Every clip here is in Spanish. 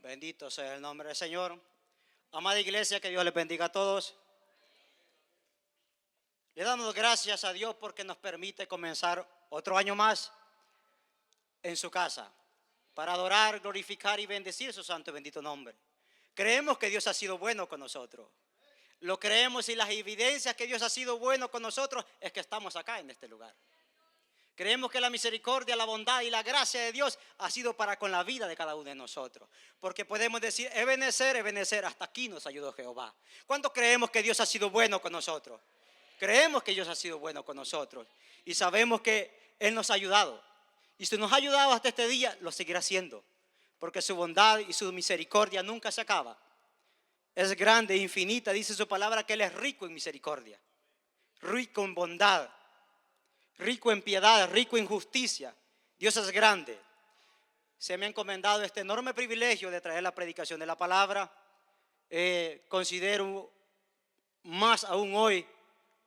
Bendito sea el nombre del Señor. Amada iglesia, que Dios les bendiga a todos. Le damos gracias a Dios porque nos permite comenzar otro año más en su casa para adorar, glorificar y bendecir su santo y bendito nombre. Creemos que Dios ha sido bueno con nosotros. Lo creemos y las evidencias que Dios ha sido bueno con nosotros es que estamos acá en este lugar. Creemos que la misericordia, la bondad y la gracia de Dios ha sido para con la vida de cada uno de nosotros. Porque podemos decir, Ebenezer, hasta aquí nos ayudó Jehová. ¿Cuántos creemos que Dios ha sido bueno con nosotros? Creemos que Dios ha sido bueno con nosotros. Y sabemos que Él nos ha ayudado. Y si nos ha ayudado hasta este día, lo seguirá haciendo. Porque su bondad y su misericordia nunca se acaba. Es grande e infinita, dice su palabra, que Él es rico en misericordia, rico en bondad, rico en piedad, rico en justicia. Dios es grande. Se me ha encomendado este enorme privilegio de traer la predicación de la palabra. Considero más aún hoy,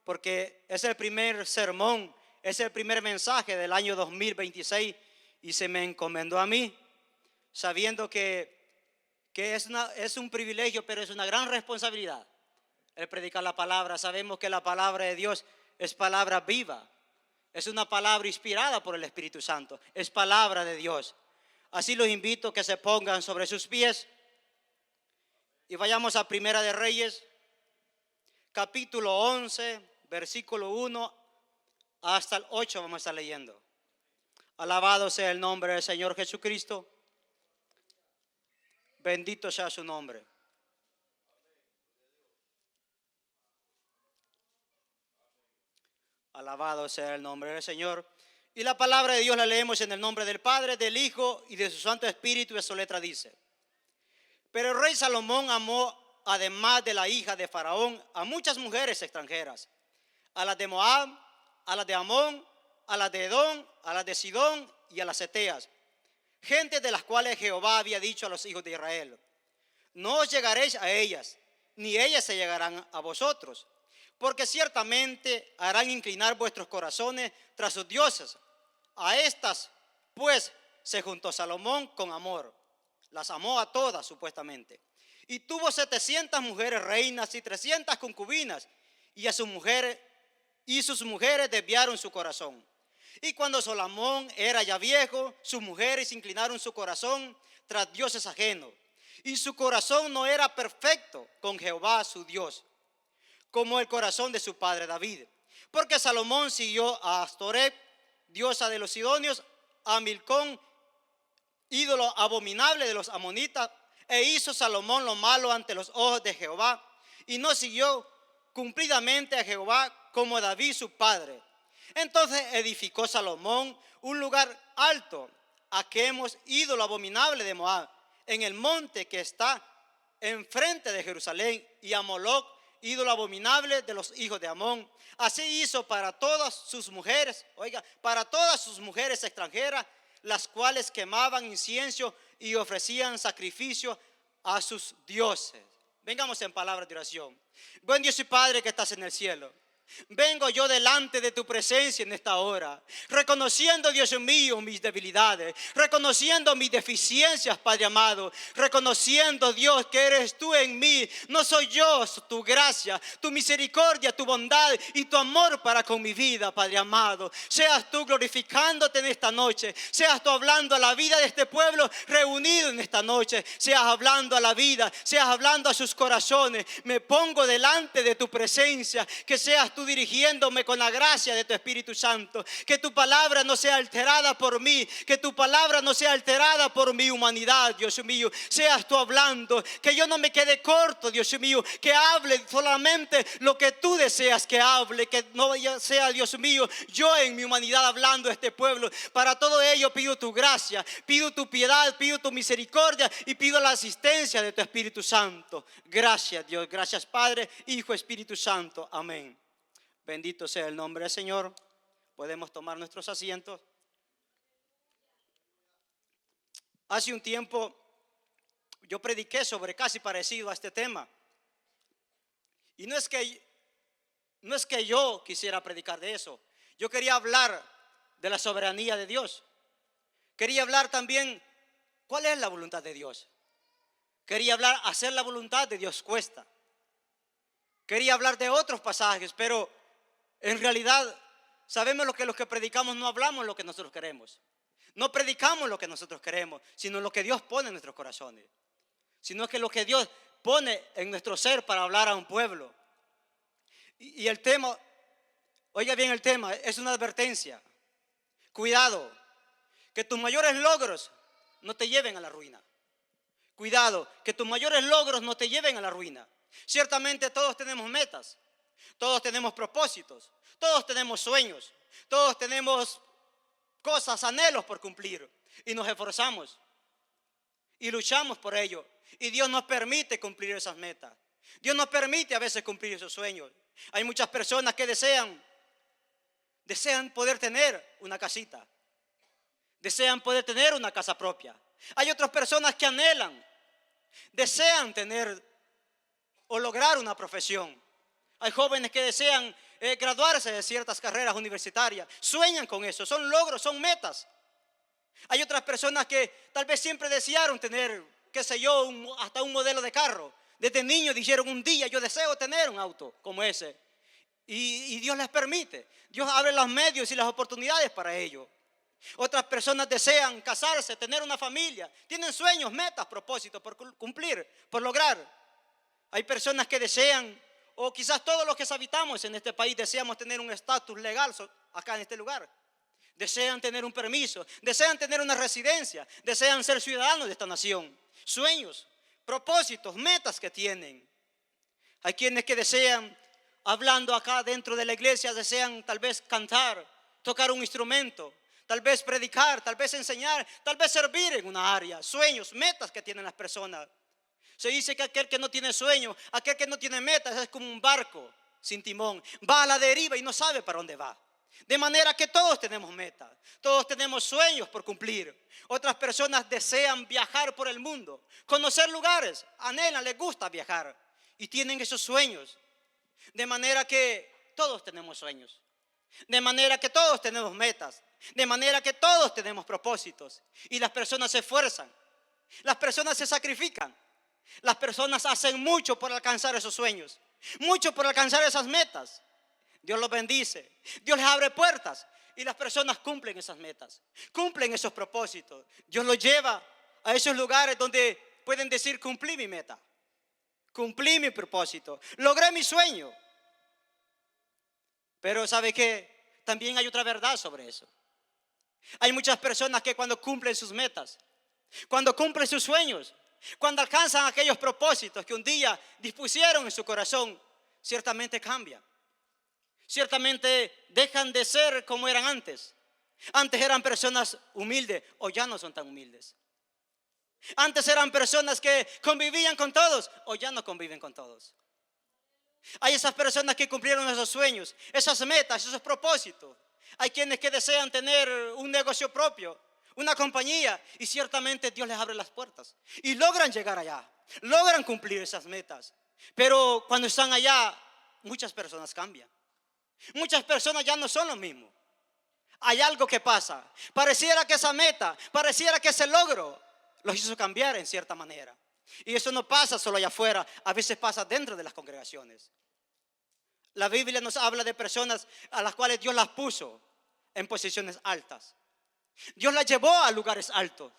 porque es el primer sermón, es el primer mensaje del año 2026 y se me encomendó a mí, sabiendo que es un privilegio, pero es una gran responsabilidad el predicar la palabra. Sabemos que la palabra de Dios es palabra viva. Es una palabra inspirada por el Espíritu Santo. Es palabra de Dios. Así los invito a que se pongan sobre sus pies y vayamos a Primera de Reyes, capítulo 11, versículo 1 hasta el 8 vamos a estar leyendo. Alabado sea el nombre del Señor Jesucristo. Bendito sea su nombre. Alabado sea el nombre del Señor. Y la palabra de Dios la leemos en el nombre del Padre, del Hijo y de su Santo Espíritu. Y su letra dice: Pero el rey Salomón amó, además de la hija de Faraón, a muchas mujeres extranjeras, a las de Moab, a las de Amón, a las de Edom, a las de Sidón y a las Eteas, gente de las cuales Jehová había dicho a los hijos de Israel: No os llegaréis a ellas, ni ellas se llegarán a vosotros, porque ciertamente harán inclinar vuestros corazones tras sus dioses. A estas, pues, se juntó Salomón con amor. Las amó a todas, supuestamente. Y tuvo 700 mujeres reinas y 300 concubinas, y sus mujeres desviaron su corazón. Y cuando Salomón era ya viejo, sus mujeres inclinaron su corazón tras dioses ajenos. Y su corazón no era perfecto con Jehová su Dios, como el corazón de su padre David. Porque Salomón siguió a Astoret, diosa de los sidonios, a Milcón, ídolo abominable de los amonitas, e hizo Salomón lo malo ante los ojos de Jehová, y no siguió cumplidamente a Jehová como David su padre. Entonces edificó Salomón un lugar alto a Quemos, ídolo abominable de Moab, en el monte que está enfrente de Jerusalén, y a Moloc, ídolo abominable de los hijos de Amón. Así hizo para todas sus mujeres, para todas sus mujeres extranjeras, las cuales quemaban incienso y ofrecían sacrificio a sus dioses. Vengamos en palabras de oración. Buen Dios y Padre que estás en el cielo, vengo yo delante de tu presencia en esta hora, reconociendo, Dios mío, mis debilidades, reconociendo mis deficiencias, Padre amado, reconociendo, Dios, que eres tú en mí, no soy yo, tu gracia, tu misericordia, tu bondad y tu amor para con mi vida, Padre amado. Seas tú glorificándote en esta noche, seas tú hablando a la vida de este pueblo reunido en esta noche, seas hablando a la vida, seas hablando a sus corazones. Me pongo delante de tu presencia, que seas tú dirigiéndome con la gracia de tu Espíritu Santo, que tu palabra no sea alterada por mí, que tu palabra no sea alterada por mi humanidad, Dios mío. Seas tú hablando, que yo no me quede corto, Dios mío, que hable solamente lo que tú deseas que hable, que no sea, Dios mío, yo en mi humanidad hablando a este pueblo. Para todo ello pido tu gracia, pido tu piedad, pido tu misericordia y pido la asistencia de tu Espíritu Santo. Gracias, Dios, gracias Padre, Hijo, Espíritu Santo, amén. Bendito sea el nombre del Señor. Podemos tomar nuestros asientos. Hace un tiempo yo prediqué sobre casi parecido a este tema. Y no es que yo quisiera predicar de eso. Yo quería hablar de la soberanía de Dios. Quería hablar también cuál es la voluntad de Dios. Quería hablar, hacer la voluntad de Dios cuesta. Quería hablar de otros pasajes, pero en realidad sabemos lo que predicamos, no hablamos lo que nosotros queremos. No predicamos lo que nosotros queremos, sino lo que Dios pone en nuestros corazones. Sino que lo que Dios pone en nuestro ser para hablar a un pueblo. Y el tema, oiga bien el tema, es una advertencia. Cuidado, que tus mayores logros no te lleven a la ruina. Cuidado, que tus mayores logros no te lleven a la ruina. Ciertamente todos tenemos metas, todos tenemos propósitos, todos tenemos sueños, todos tenemos cosas, anhelos por cumplir. Y nos esforzamos y luchamos por ello. Y Dios nos permite cumplir esas metas. Dios nos permite a veces cumplir esos sueños. Hay muchas personas que desean poder tener una casita. Desean poder tener una casa propia. Hay otras personas que anhelan, desean tener o lograr una profesión. Hay jóvenes que desean graduarse de ciertas carreras universitarias. Sueñan con eso, son logros, son metas. Hay otras personas que tal vez siempre desearon tener, qué sé yo, hasta un modelo de carro. Desde niños dijeron un día, yo deseo tener un auto como ese. Y Dios les permite. Dios abre los medios y las oportunidades para ello. Otras personas desean casarse, tener una familia. Tienen sueños, metas, propósitos por cumplir, por lograr. Hay personas que desean, o quizás todos los que habitamos en este país deseamos tener un estatus legal acá en este lugar. Desean tener un permiso, desean tener una residencia, desean ser ciudadanos de esta nación. Sueños, propósitos, metas que tienen. Hay quienes que desean, hablando acá dentro de la iglesia, desean tal vez cantar, tocar un instrumento, tal vez predicar, tal vez enseñar, tal vez servir en una área. Sueños, metas que tienen las personas. Se dice que aquel que no tiene sueño, aquel que no tiene metas es como un barco sin timón. Va a la deriva y no sabe para dónde va. De manera que todos tenemos metas, todos tenemos sueños por cumplir. Otras personas desean viajar por el mundo, conocer lugares, anhelan, les gusta viajar y tienen esos sueños. De manera que todos tenemos sueños, de manera que todos tenemos metas, de manera que todos tenemos propósitos. Y las personas se esfuerzan, las personas se sacrifican, las personas hacen mucho por alcanzar esos sueños, mucho por alcanzar esas metas. Dios los bendice, Dios les abre puertas y las personas cumplen esas metas, cumplen esos propósitos. Dios los lleva a esos lugares donde pueden decir: cumplí mi meta, cumplí mi propósito, logré mi sueño. Pero ¿sabe qué? También hay otra verdad sobre eso. Hay muchas personas que cuando cumplen sus metas, cuando cumplen sus sueños, cuando alcanzan aquellos propósitos que un día dispusieron en su corazón, ciertamente cambian. Ciertamente dejan de ser como eran antes. Antes eran personas humildes, o ya no son tan humildes. Antes eran personas que convivían con todos, o ya no conviven con todos. Hay esas personas que cumplieron esos sueños, esas metas, esos propósitos. Hay quienes que desean tener un negocio propio, una compañía, y ciertamente Dios les abre las puertas y logran llegar allá, logran cumplir esas metas. Pero cuando están allá, muchas personas cambian. Muchas personas ya no son lo mismo. Hay algo que pasa. Pareciera que esa meta, pareciera que ese logro los hizo cambiar en cierta manera. Y eso no pasa solo allá afuera, a veces pasa dentro de las congregaciones. La Biblia nos habla de personas a las cuales Dios las puso en posiciones altas. Dios las llevó a lugares altos.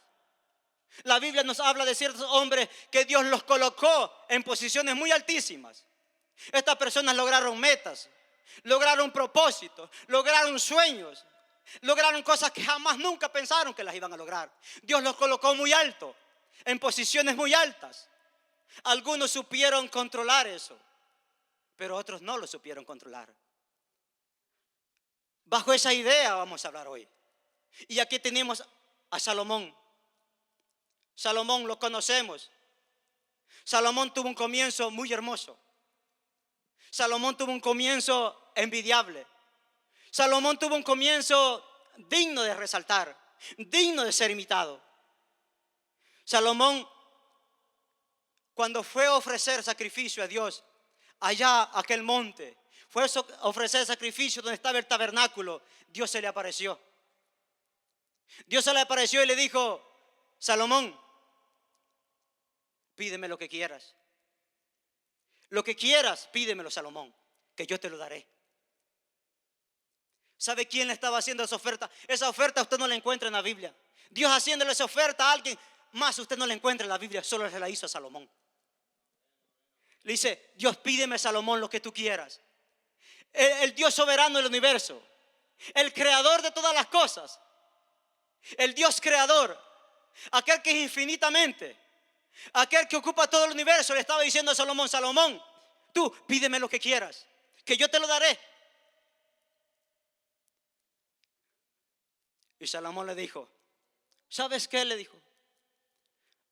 La Biblia nos habla de ciertos hombres que Dios los colocó en posiciones muy altísimas. Estas personas lograron metas, lograron propósitos, lograron sueños, lograron cosas que jamás nunca pensaron que las iban a lograr. Dios los colocó muy alto, en posiciones muy altas. Algunos supieron controlar eso, pero otros no lo supieron controlar. Bajo esa idea vamos a hablar hoy. Y aquí tenemos a Salomón. Salomón lo conocemos. Salomón tuvo un comienzo muy hermoso. Salomón tuvo un comienzo envidiable. Salomón tuvo un comienzo digno de resaltar, digno de ser imitado. Salomón, cuando fue a ofrecer sacrificio a Dios, allá aquel monte, fue a ofrecer sacrificio donde estaba el tabernáculo, Dios se le apareció. Dios se le apareció y le dijo: Salomón, pídeme lo que quieras. Lo que quieras, pídemelo, Salomón, que yo te lo daré. ¿Sabe quién le estaba haciendo esa oferta? Esa oferta usted no la encuentra en la Biblia. Dios haciéndole esa oferta a alguien más, usted no la encuentra en la Biblia, solo se la hizo a Salomón. Le dice, Dios, pídeme, Salomón, lo que tú quieras. El Dios soberano del universo, el creador de todas las cosas, el Dios creador, aquel que es infinitamente, aquel que ocupa todo el universo, le estaba diciendo a Salomón, Salomón, tú pídeme lo que quieras, que yo te lo daré. Y Salomón le dijo, ¿sabes qué? Le dijo,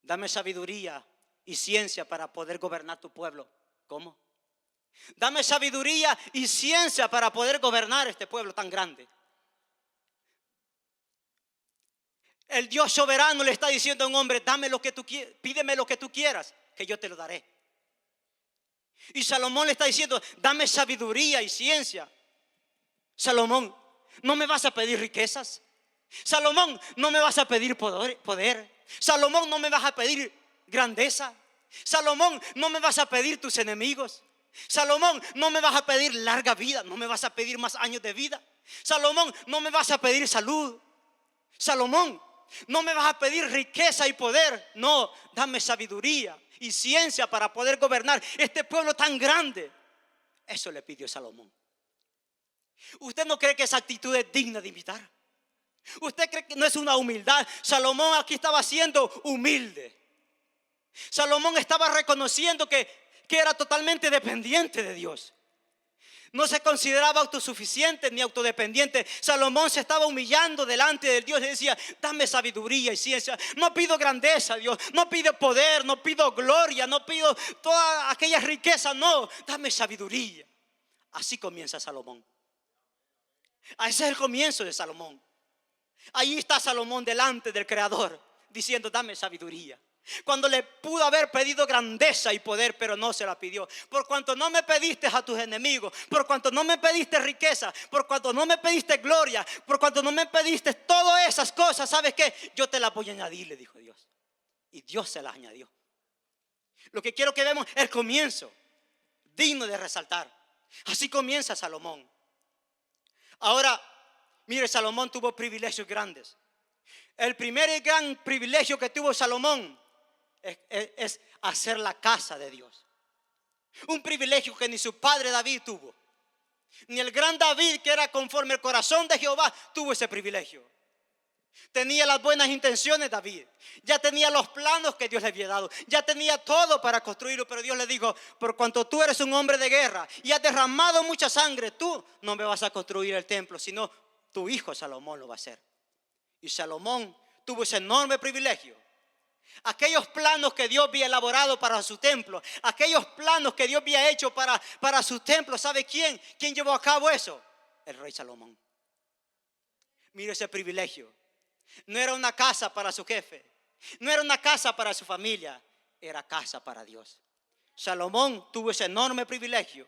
dame sabiduría y ciencia para poder gobernar tu pueblo. ¿Cómo? Dame sabiduría y ciencia para poder gobernar este pueblo tan grande. El Dios soberano le está diciendo a un hombre, dame lo que tú quieras, pídeme lo que tú quieras, que yo te lo daré. Y Salomón le está diciendo, dame sabiduría y ciencia. Salomón, ¿no me vas a pedir riquezas? Salomón, ¿no me vas a pedir poder? Salomón, ¿no me vas a pedir grandeza? Salomón, ¿no me vas a pedir tus enemigos? Salomón, ¿no me vas a pedir larga vida? ¿No me vas a pedir más años de vida? Salomón, ¿no me vas a pedir salud? Salomón, ¿no me vas a pedir riqueza y poder? No, dame sabiduría y ciencia para poder gobernar este pueblo tan grande. Eso le pidió Salomón. ¿Usted no cree que esa actitud es digna de imitar? ¿Usted cree que no es una humildad? Salomón aquí estaba siendo humilde. Salomón estaba reconociendo que era totalmente dependiente de Dios. No se consideraba autosuficiente ni autodependiente. Salomón se estaba humillando delante de Dios y decía, dame sabiduría y ciencia. No pido grandeza, Dios. No pido poder, no pido gloria, no pido toda aquella riqueza. No, dame sabiduría. Así comienza Salomón. Ese es el comienzo de Salomón. Ahí está Salomón delante del Creador diciendo, dame sabiduría. Cuando le pudo haber pedido grandeza y poder, pero no se la pidió. Por cuanto no me pediste a tus enemigos, por cuanto no me pediste riqueza, por cuanto no me pediste gloria, por cuanto no me pediste todas esas cosas, ¿sabes qué? Yo te las voy a añadir, le dijo Dios. Y Dios se las añadió. Lo que quiero que veamos es el comienzo, digno de resaltar. Así comienza Salomón. Ahora, mire, Salomón tuvo privilegios grandes. El primer y gran privilegio que tuvo Salomón es hacer la casa de Dios. Un privilegio que ni su padre David tuvo. Ni el gran David, que era conforme al corazón de Jehová, tuvo ese privilegio. Tenía las buenas intenciones David. Ya tenía los planos que Dios le había dado. Ya tenía todo para construirlo. Pero Dios le dijo, por cuanto tú eres un hombre de guerra y has derramado mucha sangre, tú no me vas a construir el templo, sino tu hijo Salomón lo va a hacer. Y Salomón tuvo ese enorme privilegio. Aquellos planos que Dios había elaborado para su templo, aquellos planos que Dios había hecho para su templo, ¿sabe quién? ¿Quién llevó a cabo eso? El rey Salomón. Mire ese privilegio. No era una casa para su jefe, no era una casa para su familia, era casa para Dios. Salomón tuvo ese enorme privilegio.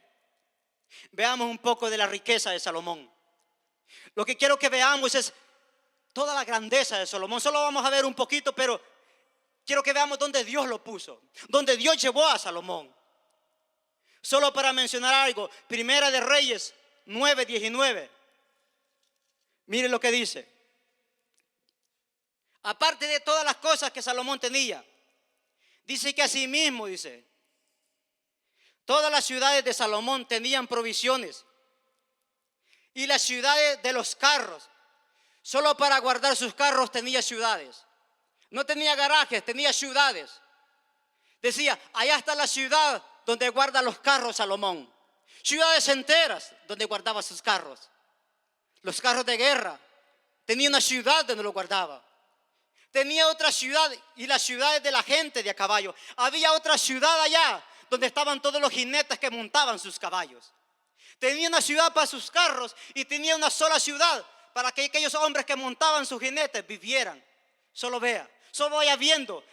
Veamos un poco de la riqueza de Salomón. Lo que quiero que veamos es toda la grandeza de Salomón. Solo vamos a ver un poquito, pero quiero que veamos dónde Dios lo puso, dónde Dios llevó a Salomón. Solo para mencionar algo, Primera de Reyes 9:19. Mire lo que dice. Aparte de todas las cosas que Salomón tenía, dice que asimismo, dice, todas las ciudades de Salomón tenían provisiones. Y las ciudades de los carros, solo para guardar sus carros tenía ciudades. No tenía garajes, tenía ciudades. Decía, allá está la ciudad donde guarda los carros Salomón. Ciudades enteras donde guardaba sus carros. Los carros de guerra. Tenía una ciudad donde lo guardaba. Tenía otra ciudad y las ciudades de la gente de a caballo. Había otra ciudad allá donde estaban todos los jinetes que montaban sus caballos. Tenía una ciudad para sus carros y tenía una sola ciudad para que aquellos hombres que montaban sus jinetes vivieran. Solo vea, solo vaya viendo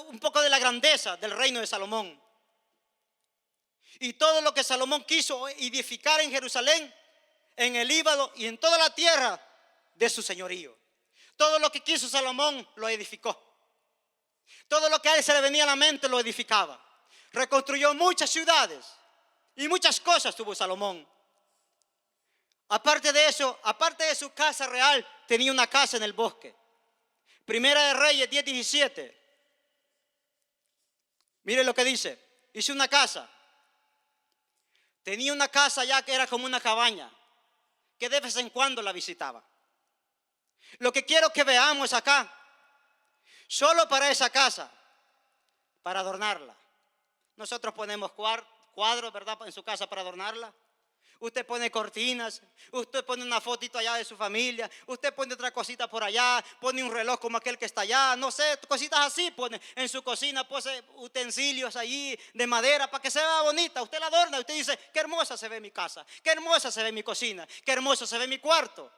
un poco de la grandeza del reino de Salomón. Y todo lo que Salomón quiso edificar en Jerusalén, en el Líbano y en toda la tierra de su señorío. Todo lo que quiso Salomón lo edificó. Todo lo que a él se le venía a la mente lo edificaba. Reconstruyó muchas ciudades y muchas cosas tuvo Salomón. Aparte de eso, aparte de su casa real, tenía una casa en el bosque. Primera de Reyes 10:17. Mire lo que dice. Hizo una casa. Tenía una casa allá que era como una cabaña, que de vez en cuando la visitaba. Lo que quiero que veamos acá, solo para esa casa, para adornarla. Nosotros ponemos cuadros, ¿verdad?, en su casa para adornarla. Usted pone cortinas, usted pone una fotito allá de su familia, usted pone otra cosita por allá, pone un reloj como aquel que está allá, no sé, cositas así pone en su cocina, pone utensilios allí de madera para que se vea bonita. Usted la adorna, usted dice, qué hermosa se ve mi casa, qué hermosa se ve mi cocina, qué hermoso se ve mi cuarto.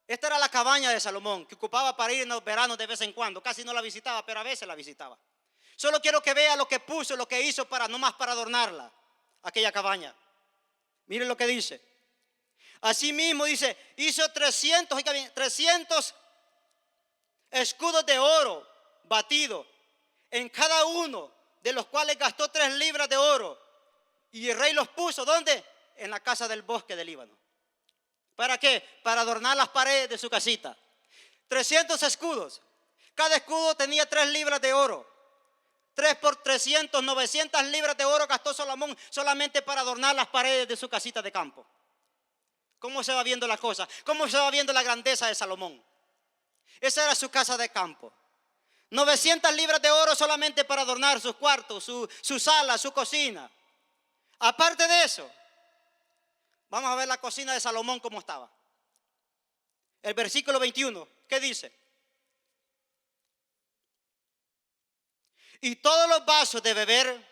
Esta era la cabaña de Salomón, que ocupaba para ir en los veranos de vez en cuando. Casi no la visitaba, pero a veces la visitaba. Solo quiero que vea lo que puso, lo que hizo para, no más para adornarla, aquella cabaña. Miren lo que dice. Asimismo dice, hizo 300 escudos de oro batido, en cada uno de los cuales gastó 3 libras de oro. Y el rey los puso, ¿dónde? En la casa del bosque del Líbano. ¿Para qué? Para adornar las paredes de su casita. 300 escudos. Cada escudo tenía 3 libras de oro. 3 por 300, 900 libras de oro gastó Salomón solamente para adornar las paredes de su casita de campo. ¿Cómo se va viendo la cosa? ¿Cómo se va viendo la grandeza de Salomón? Esa era su casa de campo. 900 libras de oro solamente para adornar sus cuartos, su sala, su cocina. Aparte de eso, vamos a ver la cocina de Salomón cómo estaba. El versículo 21, ¿qué dice? Y todos los vasos de beber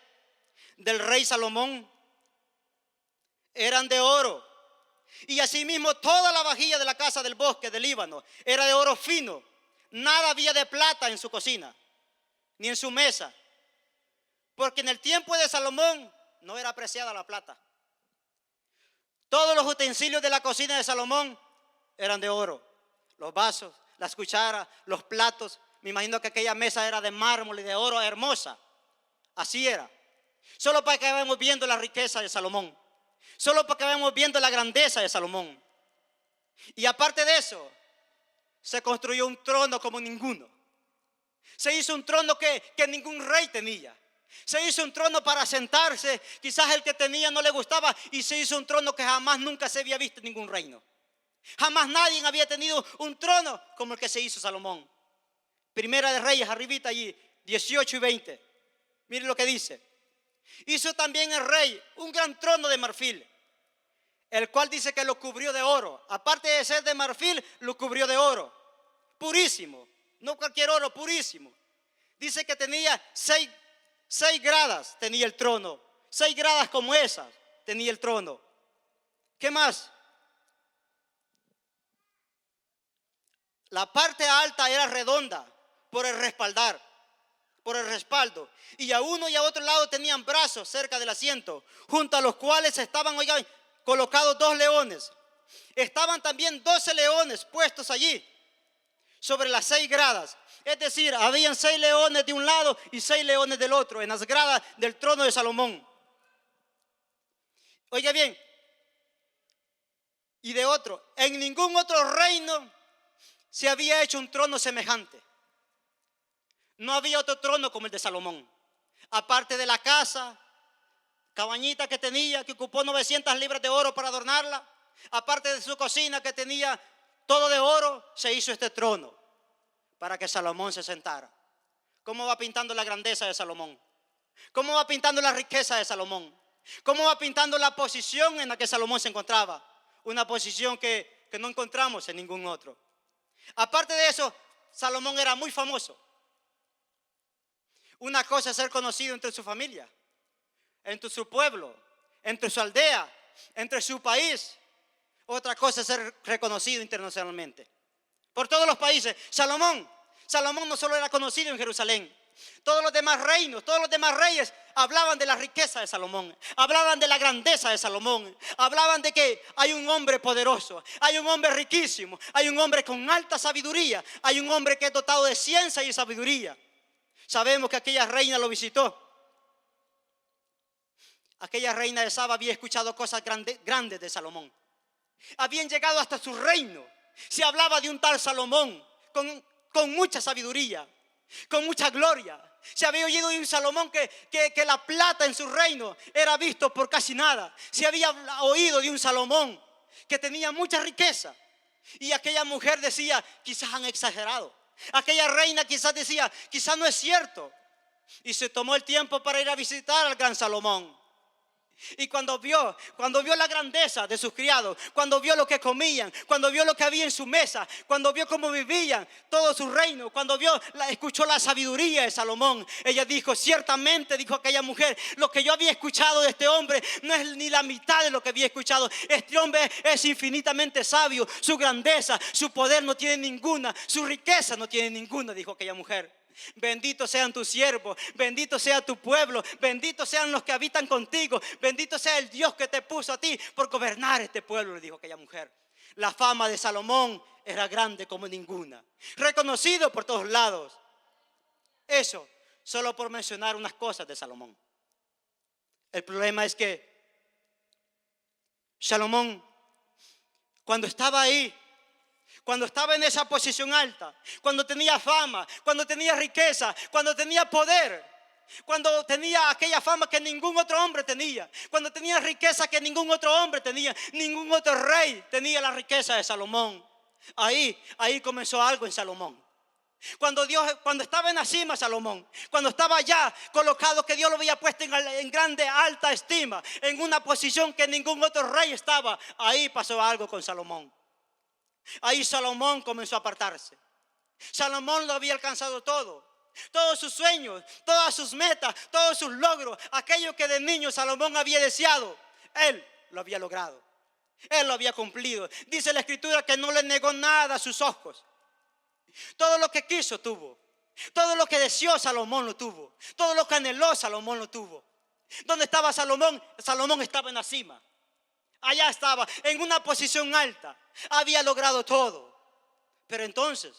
del rey Salomón eran de oro. Y asimismo toda la vajilla de la casa del bosque del Líbano era de oro fino. Nada había de plata en su cocina, ni en su mesa. Porque en el tiempo de Salomón no era apreciada la plata. Todos los utensilios de la cocina de Salomón eran de oro. Los vasos, las cucharas, los platos. Me imagino que aquella mesa era de mármol y de oro hermosa. Así era. Solo para que vayamos viendo la riqueza de Salomón. Solo para que vayamos viendo la grandeza de Salomón. Y aparte de eso, se construyó un trono como ninguno. Se hizo un trono que ningún rey tenía. Se hizo un trono para sentarse. Quizás el que tenía no le gustaba. Y se hizo un trono que jamás nunca se había visto en ningún reino. Jamás nadie había tenido un trono como el que se hizo Salomón. Primera de Reyes, arribita allí, 18 y 20. Miren lo que dice. Hizo también el rey un gran trono de marfil, el cual dice que lo cubrió de oro. Aparte de ser de marfil, lo cubrió de oro. Purísimo. No cualquier oro, purísimo. Dice que tenía 6 gradas, tenía el trono. 6 gradas como esas tenía el trono. ¿Qué más? La parte alta era redonda por el respaldo. Y a uno y a otro lado tenían brazos cerca del asiento, junto a los cuales estaban, oigan, colocados 2 leones. Estaban también 12 leones puestos allí, sobre las 6 gradas. Es decir, habían 6 leones de un lado y 6 leones del otro, en las gradas del trono de Salomón. Oiga bien, y de otro, en ningún otro reino se había hecho un trono semejante. No había otro trono como el de Salomón. Aparte de la casa, cabañita que tenía, que ocupó 900 libras de oro para adornarla. Aparte de su cocina que tenía todo de oro, se hizo este trono para que Salomón se sentara. ¿Cómo va pintando la grandeza de Salomón? ¿Cómo va pintando la riqueza de Salomón? ¿Cómo va pintando la posición en la que Salomón se encontraba? Una posición que no encontramos en ningún otro. Aparte de eso, Salomón era muy famoso. Una cosa es ser conocido entre su familia, entre su pueblo, entre su aldea, entre su país. Otra cosa es ser reconocido internacionalmente por todos los países. Salomón no solo era conocido en Jerusalén. Todos los demás reinos, todos los demás reyes hablaban de la riqueza de Salomón, hablaban de la grandeza de Salomón, hablaban de que hay un hombre poderoso, hay un hombre riquísimo, hay un hombre con alta sabiduría, hay un hombre que es dotado de ciencia y sabiduría. Sabemos que aquella reina lo visitó. Aquella reina de Saba había escuchado cosas grandes de Salomón. Habían llegado hasta su reino. Se hablaba de un tal Salomón con mucha sabiduría, con mucha gloria. Se había oído de un Salomón que la plata en su reino era visto por casi nada. Se había oído de un Salomón que tenía mucha riqueza. Y aquella mujer decía, quizás han exagerado. Aquella reina quizás decía, quizás no es cierto. Y se tomó el tiempo para ir a visitar al gran Salomón. Y cuando vio la grandeza de sus criados, cuando vio lo que comían, cuando vio lo que había en su mesa, cuando vio cómo vivían todo su reino, cuando escuchó la sabiduría de Salomón, ella dijo, ciertamente, dijo aquella mujer, lo que yo había escuchado de este hombre no es ni la mitad de lo que había escuchado. Este hombre es infinitamente sabio, su grandeza, su poder no tiene ninguna, su riqueza no tiene ninguna, dijo aquella mujer. Bendito sean tus siervos, bendito sea tu pueblo, benditos sean los que habitan contigo, bendito sea el Dios que te puso a ti por gobernar este pueblo, le dijo aquella mujer. La fama de Salomón era grande como ninguna, reconocido por todos lados. Eso solo por mencionar unas cosas de Salomón. El problema es que Salomón, cuando estaba ahí, cuando estaba en esa posición alta, cuando tenía fama, cuando tenía riqueza, cuando tenía poder, cuando tenía aquella fama que ningún otro hombre tenía, cuando tenía riqueza que ningún otro hombre tenía, ningún otro rey tenía la riqueza de Salomón. Ahí comenzó algo en Salomón. Cuando estaba en la cima Salomón, cuando estaba allá colocado, que Dios lo había puesto en grande, alta estima, en una posición que ningún otro rey estaba, ahí pasó algo con Salomón. Ahí Salomón comenzó a apartarse. Salomón lo había alcanzado todo. Todos sus sueños, todas sus metas, todos sus logros, aquello que de niño Salomón había deseado, él lo había logrado. Él lo había cumplido. Dice la escritura que no le negó nada a sus ojos. Todo lo que quiso tuvo. Todo lo que deseó Salomón lo tuvo. Todo lo que anheló Salomón lo tuvo. ¿Dónde estaba Salomón? Salomón estaba en la cima. Allá estaba, en una posición alta. Había logrado todo. Pero entonces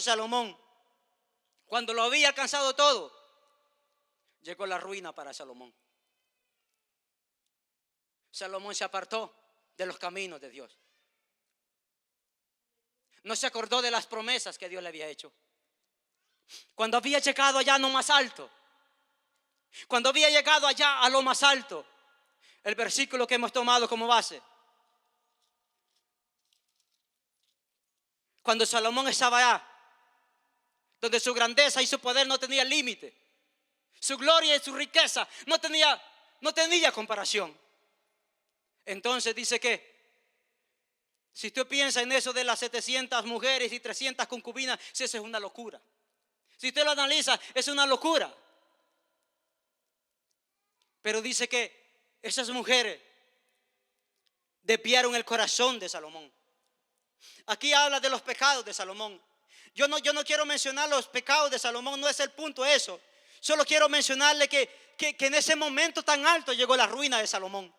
Salomón, cuando lo había alcanzado todo, llegó la ruina para Salomón. Salomón se apartó de los caminos de Dios. No se acordó de las promesas que Dios le había hecho. Cuando había llegado allá a lo más alto, cuando había llegado allá a lo más alto, el versículo que hemos tomado como base, cuando Salomón estaba allá, donde su grandeza y su poder no tenía límite, su gloria y su riqueza no tenía comparación. Entonces dice que si usted piensa en eso de las 700 mujeres y 300 concubinas, si eso es una locura. Si usted lo analiza, es una locura. Pero dice que esas mujeres desviaron el corazón de Salomón. Aquí habla de los pecados de Salomón. Yo no quiero mencionar los pecados de Salomón, no es el punto eso. Solo quiero mencionarle que en ese momento tan alto llegó la ruina de Salomón.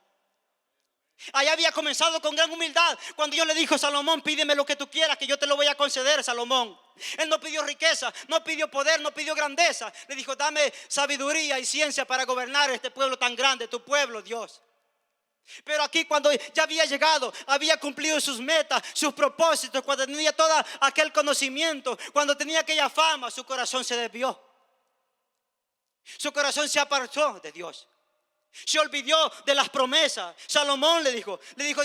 Allá había comenzado con gran humildad. Cuando Dios le dijo, Salomón, pídeme lo que tú quieras, que yo te lo voy a conceder, Salomón. Él no pidió riqueza, no pidió poder, no pidió grandeza. Le dijo, dame sabiduría y ciencia para gobernar este pueblo tan grande, tu pueblo, Dios. Pero aquí cuando ya había llegado, había cumplido sus metas, sus propósitos, cuando tenía todo aquel conocimiento, cuando tenía aquella fama, su corazón se desvió. Su corazón se apartó de Dios. Se olvidó de las promesas. Salomón le dijo,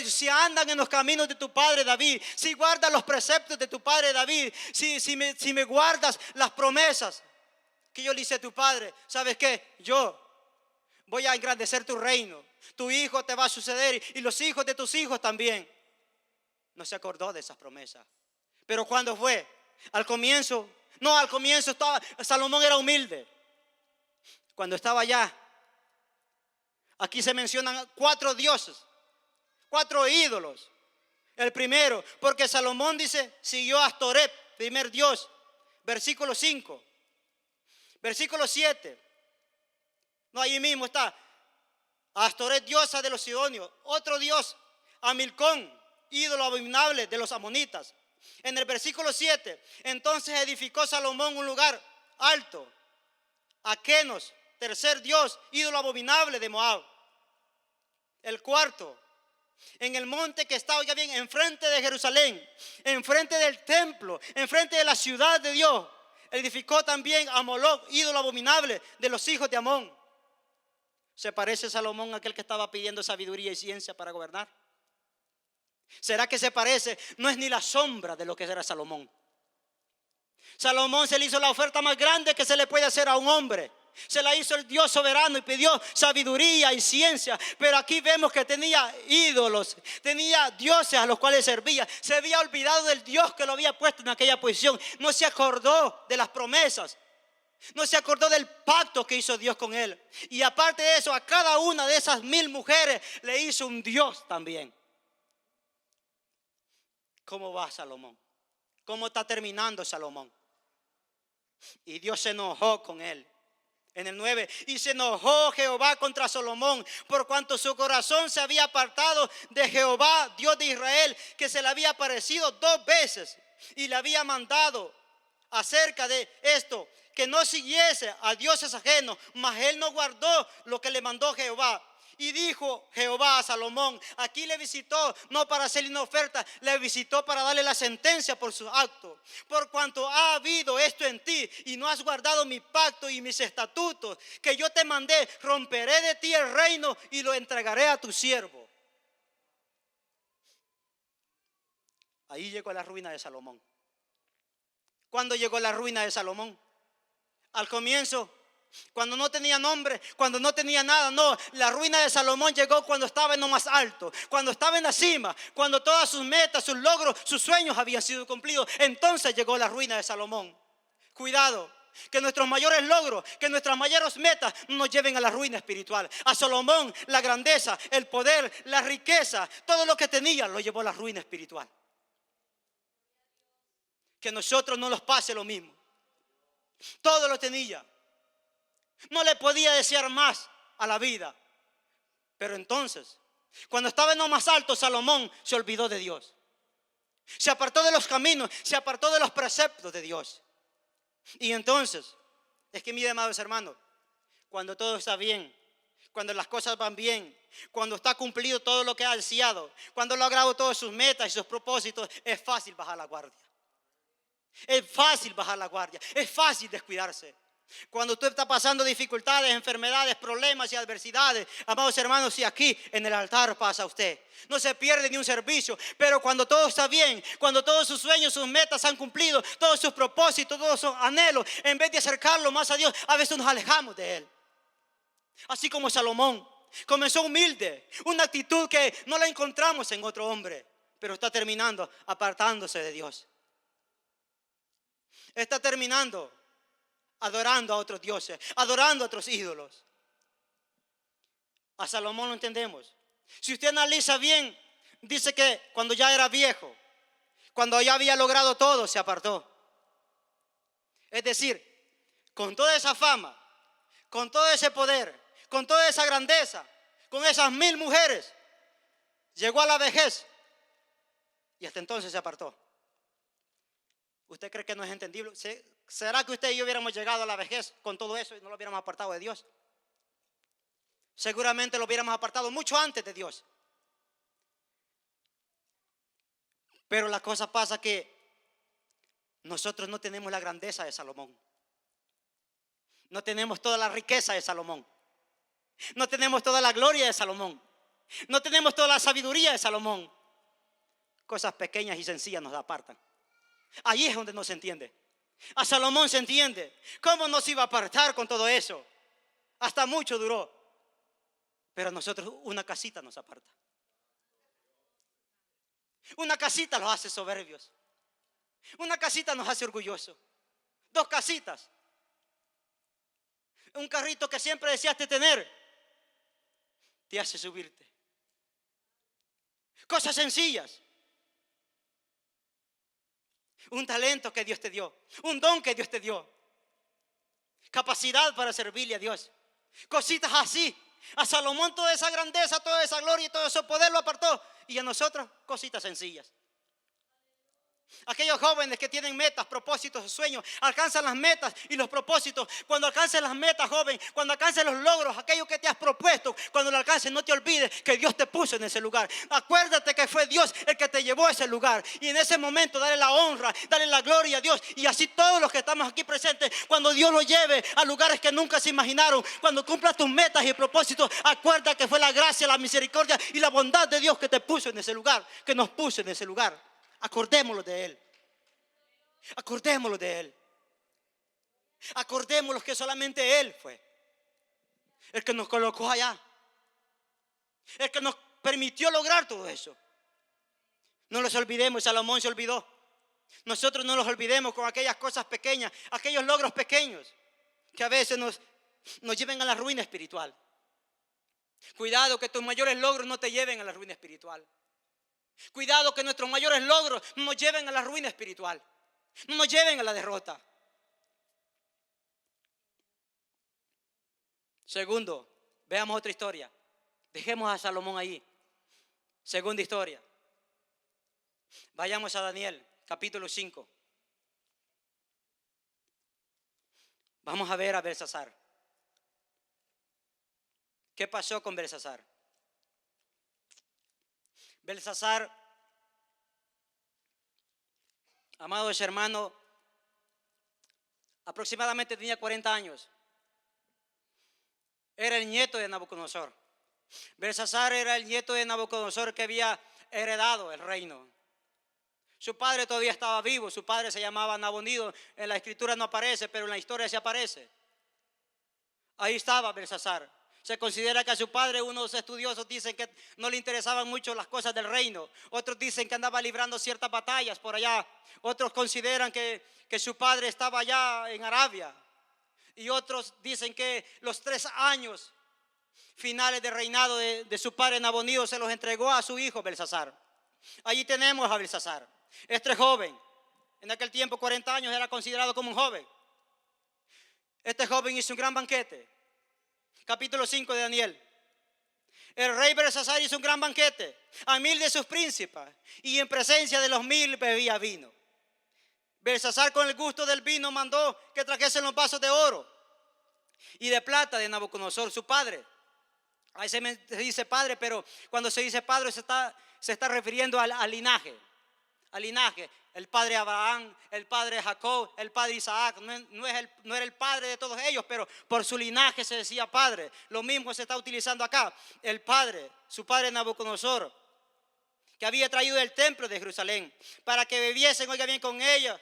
si andan en los caminos de tu padre David, si guardas los preceptos de tu padre David, si me guardas las promesas que yo le hice a tu padre, ¿sabes qué? Yo voy a engrandecer tu reino. Tu hijo te va a suceder y los hijos de tus hijos también. No se acordó de esas promesas. Pero cuando fue, al comienzo Salomón era humilde. Cuando estaba allá, aquí se mencionan 4 dioses, 4 ídolos. El primero, porque Salomón dice, siguió a Astoret, primer dios, versículo 5. Versículo 7. No, ahí mismo está. Astoret, diosa de los sidonios. Otro dios, a Milcón, ídolo abominable de los amonitas. En el versículo 7, entonces edificó Salomón un lugar alto, a Kenos, tercer dios, ídolo abominable de Moab. El cuarto, en el monte que está, oiga bien, enfrente de Jerusalén, enfrente del templo, enfrente de la ciudad de Dios, edificó también a Moloc, ídolo abominable de los hijos de Amón. ¿Se parece Salomón a aquel que estaba pidiendo sabiduría y ciencia para gobernar? ¿Será que se parece? No es ni la sombra de lo que era Salomón. Salomón se le hizo la oferta más grande que se le puede hacer a un hombre. Se la hizo el Dios soberano y pidió sabiduría y ciencia. Pero aquí vemos que tenía ídolos, tenía dioses a los cuales servía. Se había olvidado del Dios que lo había puesto en aquella posición. No se acordó de las promesas. No se acordó del pacto que hizo Dios con él. Y aparte de eso, a cada una de esas 1000 mujeres le hizo un Dios también. ¿Cómo va Salomón? ¿Cómo está terminando Salomón? Y Dios se enojó con él. En el 9, y se enojó Jehová contra Salomón, por cuanto su corazón se había apartado de Jehová, Dios de Israel, que se le había aparecido 2 veces y le había mandado acerca de esto, que no siguiese a dioses ajenos, mas él no guardó lo que le mandó Jehová. Y dijo Jehová a Salomón, aquí le visitó no para hacerle una oferta, le visitó para darle la sentencia por sus actos. Por cuanto ha habido esto en ti y no has guardado mi pacto y mis estatutos que yo te mandé, romperé de ti el reino y lo entregaré a tu siervo. Ahí llegó la ruina de Salomón. ¿Cuándo llegó la ruina de Salomón? Al comienzo, cuando no tenía nombre, cuando no tenía nada. No, la ruina de Salomón llegó cuando estaba en lo más alto, cuando estaba en la cima, cuando todas sus metas, sus logros, sus sueños habían sido cumplidos. Entonces llegó la ruina de Salomón. Cuidado, que nuestros mayores logros, que nuestras mayores metas no nos lleven a la ruina espiritual. A Salomón la grandeza, el poder, la riqueza, todo lo que tenía lo llevó a la ruina espiritual. Que a nosotros no nos pase lo mismo. Todo lo tenía. No le podía desear más a la vida. Pero entonces, cuando estaba en lo más alto, Salomón se olvidó de Dios. Se apartó de los caminos, se apartó de los preceptos de Dios. Y entonces, es que mire, amados hermanos, cuando todo está bien, cuando las cosas van bien, cuando está cumplido todo lo que ha deseado, cuando ha logrado todas sus metas y sus propósitos, es fácil bajar la guardia. Es fácil bajar la guardia, es fácil descuidarse. Cuando usted está pasando dificultades, enfermedades, problemas y adversidades, amados hermanos, si aquí en el altar pasa usted, no se pierde ni un servicio. Pero cuando todo está bien, cuando todos sus sueños, sus metas han cumplido, todos sus propósitos, todos sus anhelos, en vez de acercarlo más a Dios, a veces nos alejamos de Él. Así como Salomón comenzó humilde, una actitud que no la encontramos en otro hombre, pero está terminando apartándose de Dios. Está terminando adorando a otros dioses, adorando a otros ídolos. A Salomón lo entendemos. Si usted analiza bien, dice que cuando ya era viejo, cuando ya había logrado todo, se apartó. Es decir, con toda esa fama, con todo ese poder, con toda esa grandeza, con esas 1000 mujeres, llegó a la vejez y hasta entonces se apartó. ¿Usted cree que no es entendible? ¿Será que usted y yo hubiéramos llegado a la vejez con todo eso y no lo hubiéramos apartado de Dios? Seguramente lo hubiéramos apartado mucho antes de Dios. Pero la cosa pasa que nosotros no tenemos la grandeza de Salomón. No tenemos toda la riqueza de Salomón. No tenemos toda la gloria de Salomón. No tenemos toda la sabiduría de Salomón. Cosas pequeñas y sencillas nos apartan. Ahí es donde no se entiende. A Salomón se entiende. ¿Cómo nos iba a apartar con todo eso? Hasta mucho duró. Pero a nosotros una casita nos aparta. Una casita los hace soberbios. Una casita nos hace orgullosos. 2 casitas. Un carrito que siempre deseaste tener te hace subirte. Cosas sencillas. Un talento que Dios te dio, un don que Dios te dio, capacidad para servirle a Dios. Cositas así. A Salomón toda esa grandeza, toda esa gloria y todo ese poder lo apartó. Y a nosotros cositas sencillas. Aquellos jóvenes que tienen metas, propósitos, sueños, alcanzan las metas y los propósitos. Cuando alcances las metas, joven, cuando alcances los logros, aquello que te has propuesto, cuando lo alcances, no te olvides que Dios te puso en ese lugar. Acuérdate que fue Dios el que te llevó a ese lugar. Y en ese momento dale la honra, dale la gloria a Dios. Y así todos los que estamos aquí presentes, cuando Dios los lleve a lugares que nunca se imaginaron, cuando cumplas tus metas y propósitos, acuérdate que fue la gracia, la misericordia y la bondad de Dios que te puso en ese lugar, que nos puso en ese lugar. Acordémonos de Él. Acordémonos de Él. Acordémonos que solamente Él fue el que nos colocó allá, el que nos permitió lograr todo eso. No nos olvidemos, Salomón se olvidó. Nosotros no nos olvidemos con aquellas cosas pequeñas, aquellos logros pequeños que a veces nos lleven a la ruina espiritual. Cuidado que tus mayores logros no te lleven a la ruina espiritual. Cuidado que nuestros mayores logros no nos lleven a la ruina espiritual, no nos lleven a la derrota. Segundo, veamos otra historia. Dejemos a Salomón ahí. Segunda historia. Vayamos a Daniel, capítulo 5. Vamos a ver a Belsasar. ¿Qué pasó con Belsasar? Belsasar, amados hermanos, aproximadamente tenía 40 años. Era el nieto de Nabucodonosor. Belsasar era el nieto de Nabucodonosor que había heredado el reino. Su padre todavía estaba vivo, su padre se llamaba Nabonido. En la escritura no aparece, pero en la historia sí aparece. Ahí estaba Belsasar. Se considera que a su padre, unos estudiosos dicen que no le interesaban mucho las cosas del reino. Otros dicen que andaba librando ciertas batallas por allá. Otros consideran que su padre estaba allá en Arabia. Y otros dicen que los 3 años finales de reinado de su padre Nabonido se los entregó a su hijo Belsasar. Allí tenemos a Belsasar. Este joven, en aquel tiempo 40 años, era considerado como un joven. Este joven hizo un gran banquete. Capítulo 5 de Daniel. El rey Belsasar hizo un gran banquete a 1000 de sus príncipes, y en presencia de los 1000 bebía vino. Belsasar, con el gusto del vino, mandó que trajesen los vasos de oro y de plata de Nabucodonosor, su padre. Ahí se dice padre, pero cuando se dice padre se está refiriendo al linaje. Al linaje. El padre Abraham, el padre Jacob, el padre Isaac. No era el padre de todos ellos, pero por su linaje se decía padre. Lo mismo se está utilizando acá. El padre, su padre Nabucodonosor, que había traído del templo de Jerusalén para que bebiesen, oiga bien, con ellos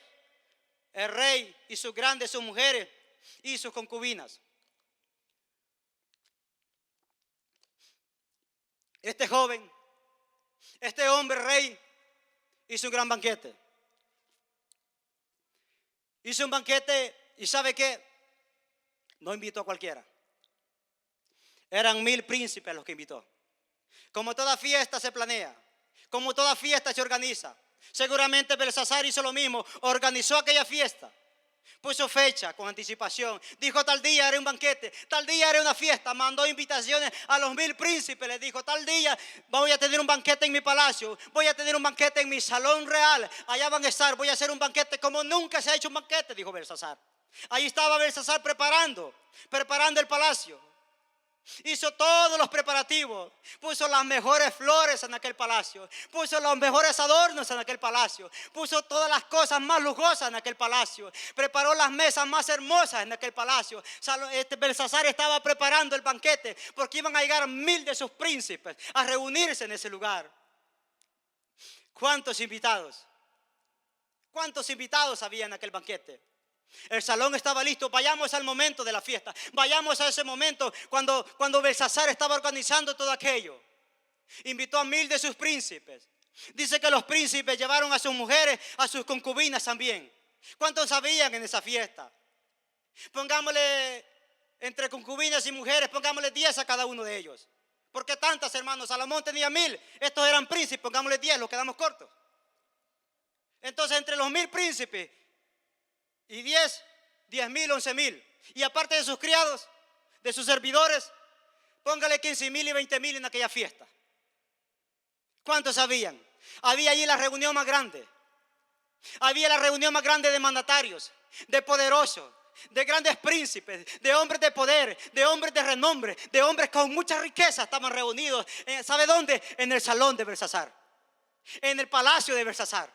el rey y sus grandes, sus mujeres y sus concubinas. Este joven, este hombre rey, hizo un gran banquete. Hizo un banquete y ¿sabe qué? No invitó a cualquiera. Eran 1000 príncipes los que invitó. Como toda fiesta se planea, como toda fiesta se organiza. Seguramente Belsasar hizo lo mismo, organizó aquella fiesta. Puso fecha con anticipación. Dijo tal día haré un banquete, tal día haré una fiesta. Mandó invitaciones a los 1000 príncipes. Les dijo tal día voy a tener un banquete en mi palacio. Voy a tener un banquete en mi salón real. Allá van a estar, voy a hacer un banquete como nunca se ha hecho un banquete, dijo Belsasar. Ahí estaba Belsasar preparando el palacio. Hizo todos los preparativos. Puso las mejores flores en aquel palacio. Puso los mejores adornos en aquel palacio. Puso todas las cosas más lujosas en aquel palacio. Preparó las mesas más hermosas en aquel palacio. Belsasar estaba preparando el banquete porque iban a llegar 1000 de sus príncipes a reunirse en ese lugar. ¿Cuántos invitados? ¿Cuántos invitados había en aquel banquete? El salón estaba listo. Vayamos al momento de la fiesta. Vayamos a ese momento cuando Belsasar estaba organizando todo aquello. Invitó a 1000 de sus príncipes. Dice que los príncipes llevaron a sus mujeres, a sus concubinas también. ¿Cuántos habían en esa fiesta? Pongámosle entre concubinas y mujeres, pongámosle 10 a cada uno de ellos. ¿Por qué tantas, hermanos? Salomón tenía 1000. Estos eran príncipes, pongámosle 10, los quedamos cortos. Entonces entre los 1000 príncipes y 10,000, 11,000. Y aparte de sus criados, de sus servidores, póngale 15,000 y 20,000 en aquella fiesta. ¿Cuántos habían? Había allí la reunión más grande. Había la reunión más grande de mandatarios, de poderosos, de grandes príncipes, de hombres de poder, de hombres de renombre, de hombres con mucha riqueza. Estaban reunidos, ¿sabe dónde? En el salón de Belsasar, en el palacio de Belsasar.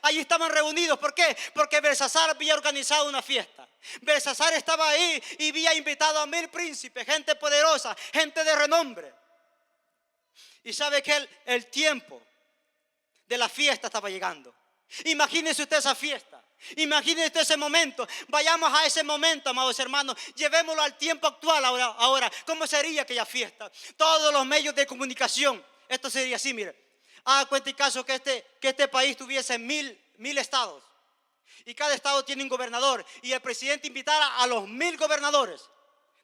Allí estaban reunidos. ¿Por qué? Porque Belsasar había organizado una fiesta. Belsasar estaba ahí y había invitado a 1000 príncipes, gente poderosa, gente de renombre. Y sabe que el tiempo de la fiesta estaba llegando. Imagínese usted esa fiesta. Imagínese usted ese momento. Vayamos a ese momento, amados hermanos. Llevémoslo al tiempo actual ahora. ¿Cómo sería aquella fiesta? Todos los medios de comunicación. Esto sería así, mire. Haga cuenta y caso que este país tuviese 1000 estados. Y cada estado tiene un gobernador. Y el presidente invitara a los 1000 gobernadores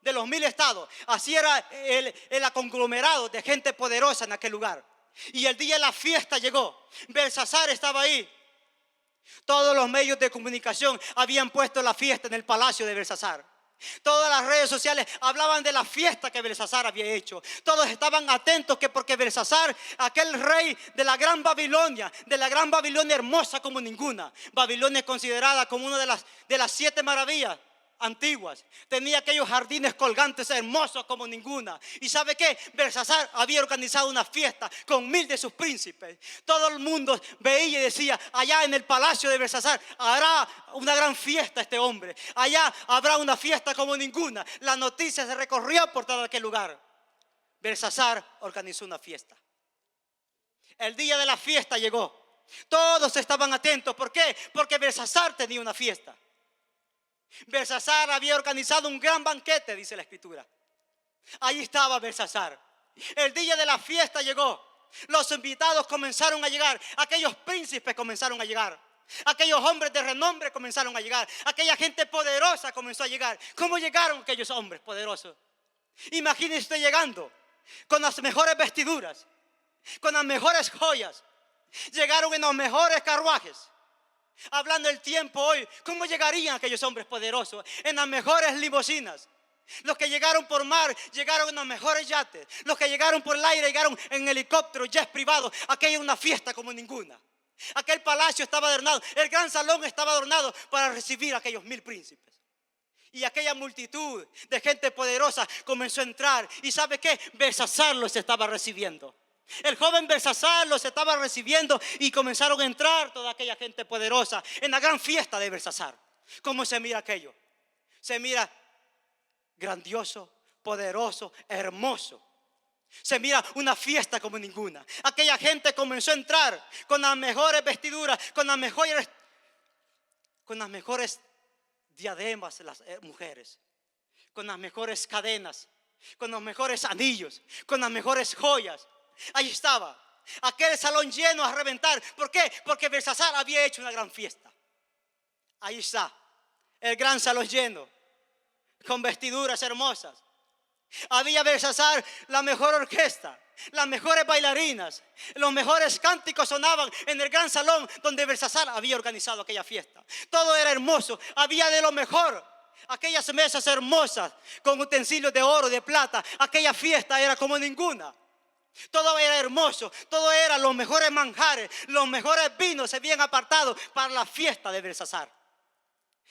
de los 1000 estados. Así era el conglomerado de gente poderosa en aquel lugar. Y el día de la fiesta llegó. Belsasar estaba ahí. Todos los medios de comunicación habían puesto la fiesta en el palacio de Belsasar. Todas las redes sociales hablaban de la fiesta que Belsasar había hecho. Todos estaban atentos porque Belsasar, aquel rey de la gran Babilonia hermosa como ninguna. Babilonia es considerada como una de las 7 maravillas antiguas. Tenía aquellos jardines colgantes hermosos como ninguna. ¿Y sabe qué? Belsasar había organizado una fiesta con 1000 de sus príncipes. Todo el mundo veía y decía: allá en el palacio de Belsasar hará una gran fiesta este hombre. Allá habrá una fiesta como ninguna. La noticia se recorrió por todo aquel lugar. Belsasar organizó una fiesta. El día de la fiesta llegó. Todos estaban atentos. ¿Por qué? Porque Belsasar tenía una fiesta. Belsasar había organizado un gran banquete, dice la escritura. Ahí estaba Belsasar. El día de la fiesta llegó. Los invitados comenzaron a llegar. Aquellos príncipes comenzaron a llegar. Aquellos hombres de renombre comenzaron a llegar. Aquella gente poderosa comenzó a llegar. ¿Cómo llegaron aquellos hombres poderosos? Imagínese usted llegando con las mejores vestiduras, con las mejores joyas. Llegaron en los mejores carruajes. Hablando del tiempo hoy, ¿cómo llegarían aquellos hombres poderosos? En las mejores limusinas. Los que llegaron por mar, llegaron en los mejores yates. Los que llegaron por el aire, llegaron en helicópteros, jets privados. Aquella era una fiesta como ninguna. Aquel palacio estaba adornado, el gran salón estaba adornado para recibir a aquellos 1000 príncipes. Y aquella multitud de gente poderosa comenzó a entrar. ¿Y sabe qué? Belsasar los estaba recibiendo. El joven Belsasar los estaba recibiendo y comenzaron a entrar toda aquella gente poderosa en la gran fiesta de Belsasar. ¿Cómo se mira aquello? Se mira grandioso, poderoso, hermoso. Se mira una fiesta como ninguna. Aquella gente comenzó a entrar con las mejores vestiduras, con las mejores diademas las mujeres, con las mejores cadenas, con los mejores anillos, con las mejores joyas. Ahí estaba, aquel salón lleno a reventar. ¿Por qué? Porque Belsasar había hecho una gran fiesta. Ahí está, el gran salón lleno, con vestiduras hermosas. Había Belsasar la mejor orquesta, las mejores bailarinas, los mejores cánticos sonaban en el gran salón donde Belsasar había organizado aquella fiesta. Todo era hermoso, había de lo mejor. Aquellas mesas hermosas con utensilios de oro, de plata. Aquella fiesta era como ninguna. Todo era hermoso, todo era los mejores manjares, los mejores vinos se habían apartado para la fiesta de Belsasar.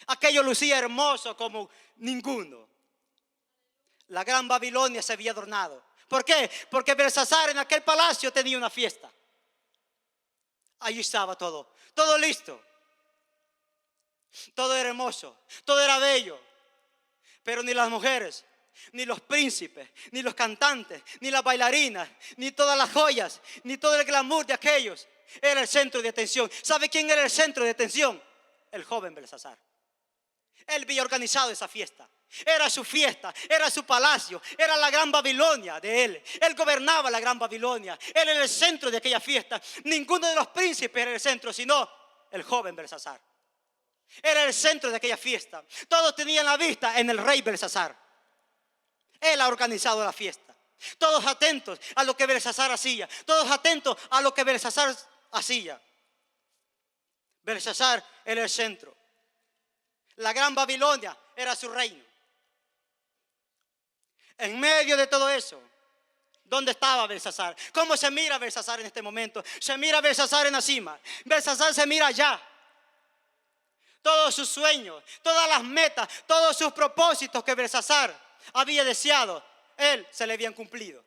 Aquello lucía hermoso como ninguno. La gran Babilonia se había adornado. ¿Por qué? Porque Belsasar en aquel palacio tenía una fiesta. Allí estaba todo listo. Todo era hermoso, todo era bello. Pero ni las mujeres, ni los príncipes, ni los cantantes, ni las bailarinas, ni todas las joyas, ni todo el glamour de aquellos era el centro de atención. ¿Sabe quién era el centro de atención? El joven Belsasar. Él había organizado esa fiesta. Era su fiesta, era su palacio, era la gran Babilonia de él. Él gobernaba la gran Babilonia. Él era el centro de aquella fiesta. Ninguno de los príncipes era el centro, sino el joven Belsasar. Era el centro de aquella fiesta. Todos tenían la vista en el rey Belsasar. Él ha organizado la fiesta. Todos atentos a lo que Belsasar hacía. Todos atentos a lo que Belsasar hacía. Belsasar era el centro. La gran Babilonia era su reino. En medio de todo eso, ¿dónde estaba Belsasar? ¿Cómo se mira Belsasar en este momento? Se mira Belsasar en la cima. Belsasar se mira allá. Todos sus sueños, todas las metas, todos sus propósitos que Belsasar había deseado, él se le habían cumplido.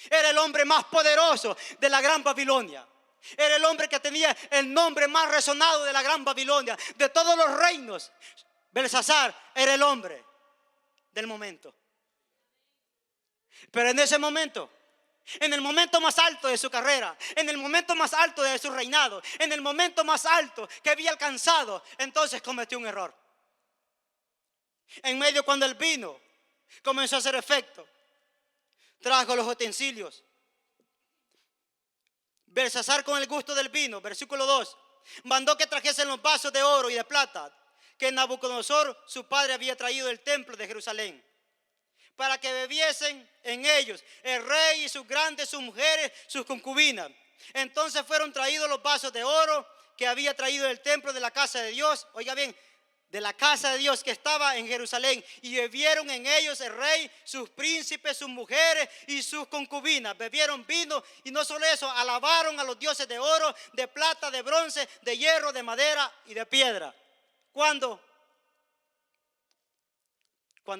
Era el hombre más poderoso de la Gran Babilonia. Era el hombre que tenía el nombre más resonado de la Gran Babilonia. De todos los reinos, Belsasar era el hombre del momento. Pero en ese momento, en el momento más alto de su carrera, en el momento más alto de su reinado, en el momento más alto que había alcanzado, entonces cometió un error. En medio, cuando el vino comenzó a hacer efecto, trajo los utensilios. Belsasar, con el gusto del vino, versículo 2, mandó que trajesen los vasos de oro y de plata que Nabucodonosor, su padre, había traído del templo de Jerusalén, para que bebiesen en ellos el rey y sus grandes, sus mujeres, sus concubinas. Entonces fueron traídos los vasos de oro que había traído del templo de la casa de Dios, oiga bien, de la casa de Dios que estaba en Jerusalén, y bebieron en ellos el rey, sus príncipes, sus mujeres y sus concubinas. Bebieron vino, y no solo eso, alabaron a los dioses de oro, de plata, de bronce, de hierro, de madera y de piedra. Cuando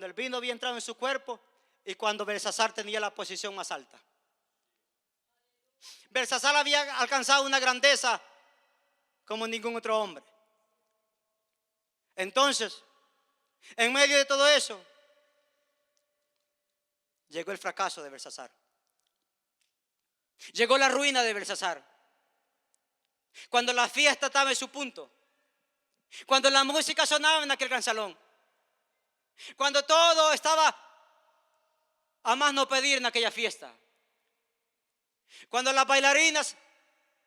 el vino había entrado en su cuerpo y cuando Belsasar tenía la posición más alta. Belsasar había alcanzado una grandeza como ningún otro hombre. Entonces, en medio de todo eso, llegó el fracaso de Belsasar. Llegó la ruina de Belsasar. Cuando la fiesta estaba en su punto, cuando la música sonaba en aquel gran salón, cuando todo estaba a más no pedir en aquella fiesta, cuando las bailarinas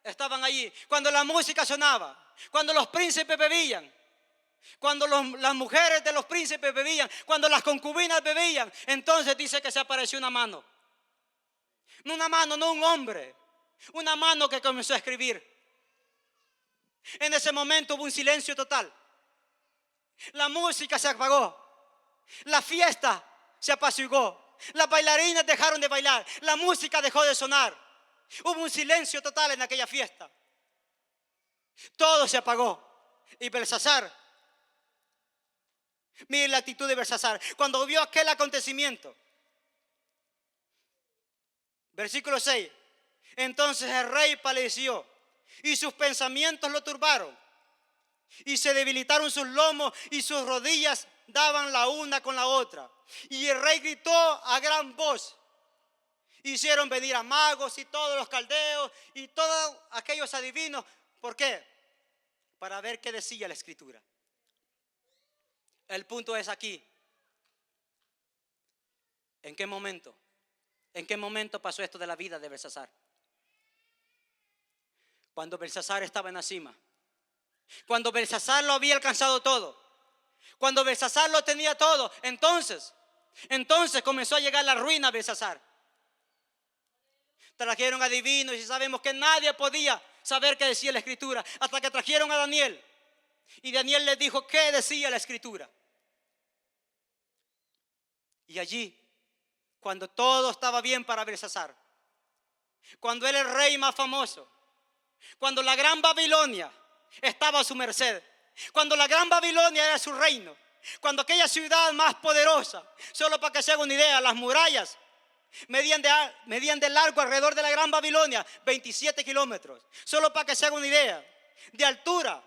estaban allí, cuando la música sonaba, cuando los príncipes bebían, cuando las mujeres de los príncipes bebían, cuando las concubinas bebían, entonces dice que se apareció una mano. No una mano, no un hombre, una mano que comenzó a escribir. En ese momento hubo un silencio total. La música se apagó, la fiesta se apaciguó, las bailarinas dejaron de bailar, la música dejó de sonar. Hubo un silencio total en aquella fiesta. Todo se apagó. Y Belsasar, mire la actitud de Belsasar cuando vio aquel acontecimiento. Versículo 6. Entonces el rey palideció y sus pensamientos lo turbaron, y se debilitaron sus lomos y sus rodillas daban la una con la otra. Y el rey gritó a gran voz. Hicieron venir a magos y todos los caldeos y todos aquellos adivinos. ¿Por qué? Para ver qué decía la escritura. El punto es aquí. ¿En qué momento? ¿En qué momento pasó esto de la vida de Belsasar? Cuando Belsasar estaba en la cima. Cuando Belsasar lo había alcanzado todo. Cuando Belsasar lo tenía todo. Entonces comenzó a llegar la ruina a Belsasar. Trajeron adivinos y sabemos que nadie podía saber qué decía la escritura hasta que trajeron a Daniel. Y Daniel les dijo qué decía la escritura. Y allí, cuando todo estaba bien para Belsasar, cuando era el rey más famoso, cuando la Gran Babilonia estaba a su merced, cuando la Gran Babilonia era su reino, cuando aquella ciudad más poderosa, solo para que se haga una idea, las murallas medían de largo alrededor de la Gran Babilonia 27 kilómetros, solo para que se haga una idea, de altura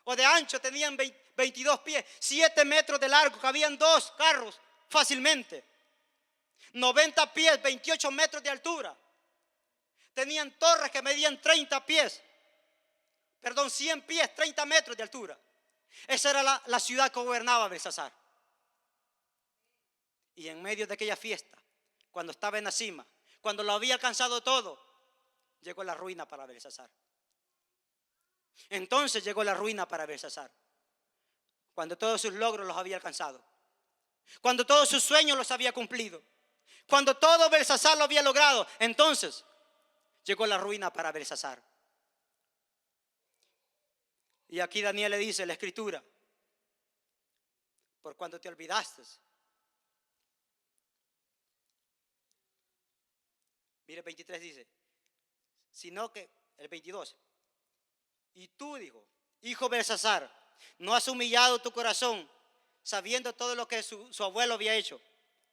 o de ancho tenían 22 pies, 7 metros de largo, cabían 2 carros fácilmente, 90 pies, 28 metros de altura. Tenían torres que medían 100 pies, 30 metros de altura. Esa era la ciudad que gobernaba Belsasar. Y en medio de aquella fiesta, cuando estaba en la cima, cuando lo había alcanzado todo, llegó la ruina para Belsasar. Entonces llegó la ruina para Belsasar, cuando todos sus logros los había alcanzado, cuando todos sus sueños los había cumplido, cuando todo Belsasar lo había logrado, entonces llegó la ruina para Belsasar. Y aquí Daniel le dice la escritura: por cuanto te olvidaste. Mire, el 23 dice, sino que el 22. Y tú, dijo, hijo Belsasar, ¿no has humillado tu corazón sabiendo todo lo que su abuelo había hecho,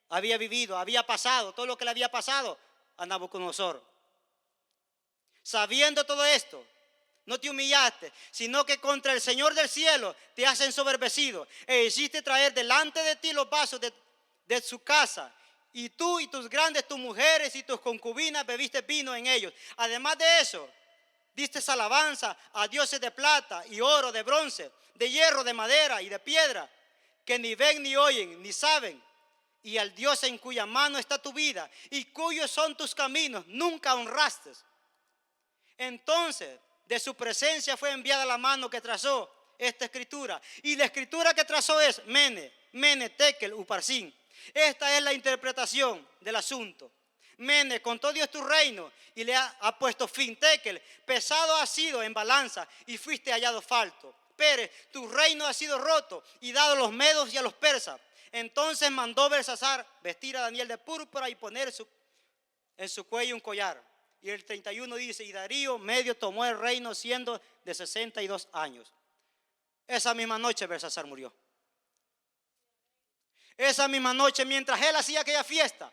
había vivido, había pasado, todo lo que le había pasado a Nabucodonosor? Sabiendo todo esto, no te humillaste, sino que contra el Señor del cielo te has ensoberbecido e hiciste traer delante de ti los vasos de su casa. Y tú y tus grandes, tus mujeres y tus concubinas bebiste vino en ellos. Además de eso, diste alabanza a dioses de plata y oro, de bronce, de hierro, de madera y de piedra, que ni ven, ni oyen, ni saben. Y al Dios en cuya mano está tu vida y cuyos son tus caminos, nunca honraste. Entonces, de su presencia fue enviada la mano que trazó esta escritura. Y la escritura que trazó es Mene, Mene, Tekel, Uparsin. Esta es la interpretación del asunto. Mene, contó Dios tu reino y le ha puesto fin. Tekel, pesado has sido en balanza y fuiste hallado falto. Pérez, tu reino ha sido roto y dado a los medos y a los persas. Entonces mandó Belsasar vestir a Daniel de púrpura y poner en su cuello un collar. Y el 31 dice, y Darío medio tomó el reino siendo de 62 años. Esa misma noche Belsasar murió. Esa misma noche, mientras él hacía aquella fiesta,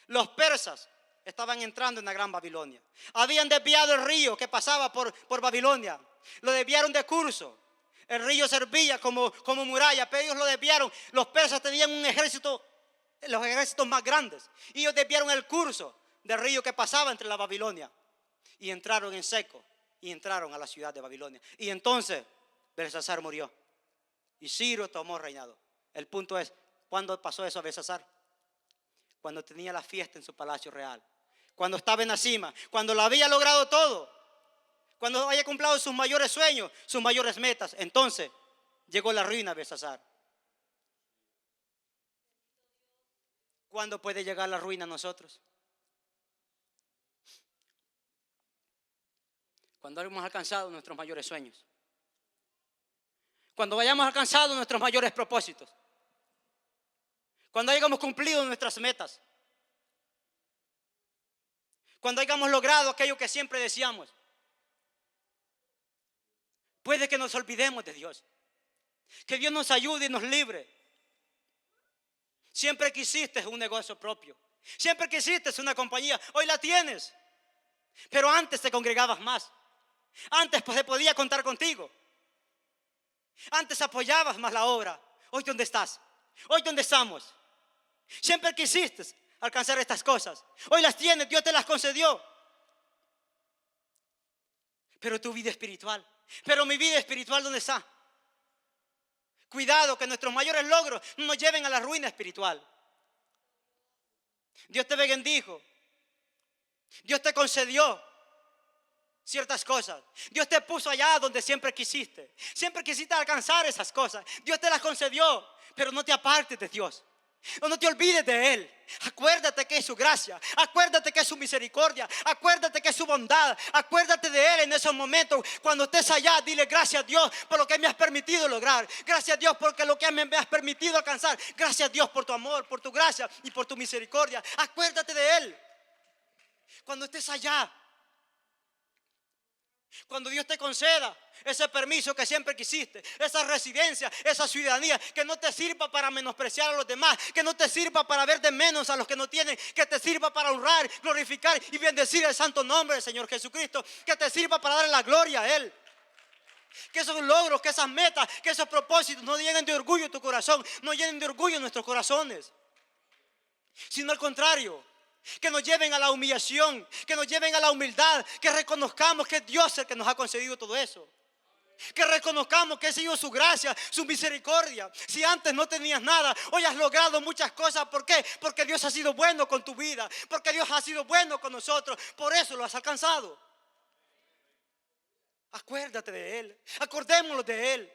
los persas estaban entrando en la gran Babilonia. Habían desviado el río que pasaba por Babilonia. Lo desviaron de curso. El río servía como muralla, pero ellos lo desviaron. Los persas tenían un ejército, los ejércitos más grandes. Y ellos desviaron el curso del río que pasaba entre la Babilonia. Y entraron en seco. Y entraron a la ciudad de Babilonia. Y entonces Belsasar murió. Y Ciro tomó reinado. El punto es, ¿cuándo pasó eso a Belsasar? Cuando tenía la fiesta en su palacio real. Cuando estaba en la cima. Cuando lo había logrado todo. Cuando había cumplido sus mayores sueños, sus mayores metas. Entonces llegó la ruina a Belsasar. ¿Cuándo puede llegar la ruina a nosotros? Cuando hayamos alcanzado nuestros mayores sueños. Cuando hayamos alcanzado nuestros mayores propósitos. Cuando hayamos cumplido nuestras metas. Cuando hayamos logrado aquello que siempre deseamos. Puede que nos olvidemos de Dios. Que Dios nos ayude y nos libre. Siempre quisiste un negocio propio. Siempre quisiste una compañía. Hoy la tienes. Pero antes te congregabas más. Antes pues se podía contar contigo. Antes apoyabas más la obra. Hoy ¿dónde estás? Hoy ¿dónde estamos? Siempre quisiste alcanzar estas cosas. Hoy las tienes, Dios te las concedió. Pero tu vida espiritual. Pero mi vida espiritual ¿dónde está? Cuidado que nuestros mayores logros no nos lleven a la ruina espiritual. Dios te bendijo. Dios te concedió ciertas cosas. Dios te puso allá donde siempre quisiste. Siempre quisiste alcanzar esas cosas. Dios te las concedió. Pero no te apartes de Dios. No te olvides de Él. Acuérdate que es su gracia. Acuérdate que es su misericordia. Acuérdate que es su bondad. Acuérdate de Él en esos momentos. Cuando estés allá, dile gracias a Dios por lo que me has permitido lograr. Gracias a Dios por lo que me has permitido alcanzar. Gracias a Dios por tu amor, por tu gracia y por tu misericordia. Acuérdate de Él. Cuando estés allá, cuando Dios te conceda ese permiso que siempre quisiste, esa residencia, esa ciudadanía, que no te sirva para menospreciar a los demás, que no te sirva para ver de menos a los que no tienen, que te sirva para honrar, glorificar y bendecir el santo nombre del Señor Jesucristo, que te sirva para darle la gloria a Él. Que esos logros, que esas metas, que esos propósitos no llenen de orgullo tu corazón, no llenen de orgullo nuestros corazones, sino al contrario, que nos lleven a la humillación, que nos lleven a la humildad, que reconozcamos que es Dios el que nos ha concedido todo eso. Que reconozcamos que ha sido su gracia, su misericordia. Si antes no tenías nada, hoy has logrado muchas cosas. ¿Por qué? Porque Dios ha sido bueno con tu vida, porque Dios ha sido bueno con nosotros. Por eso lo has alcanzado. Acuérdate de Él, acordémonos de Él.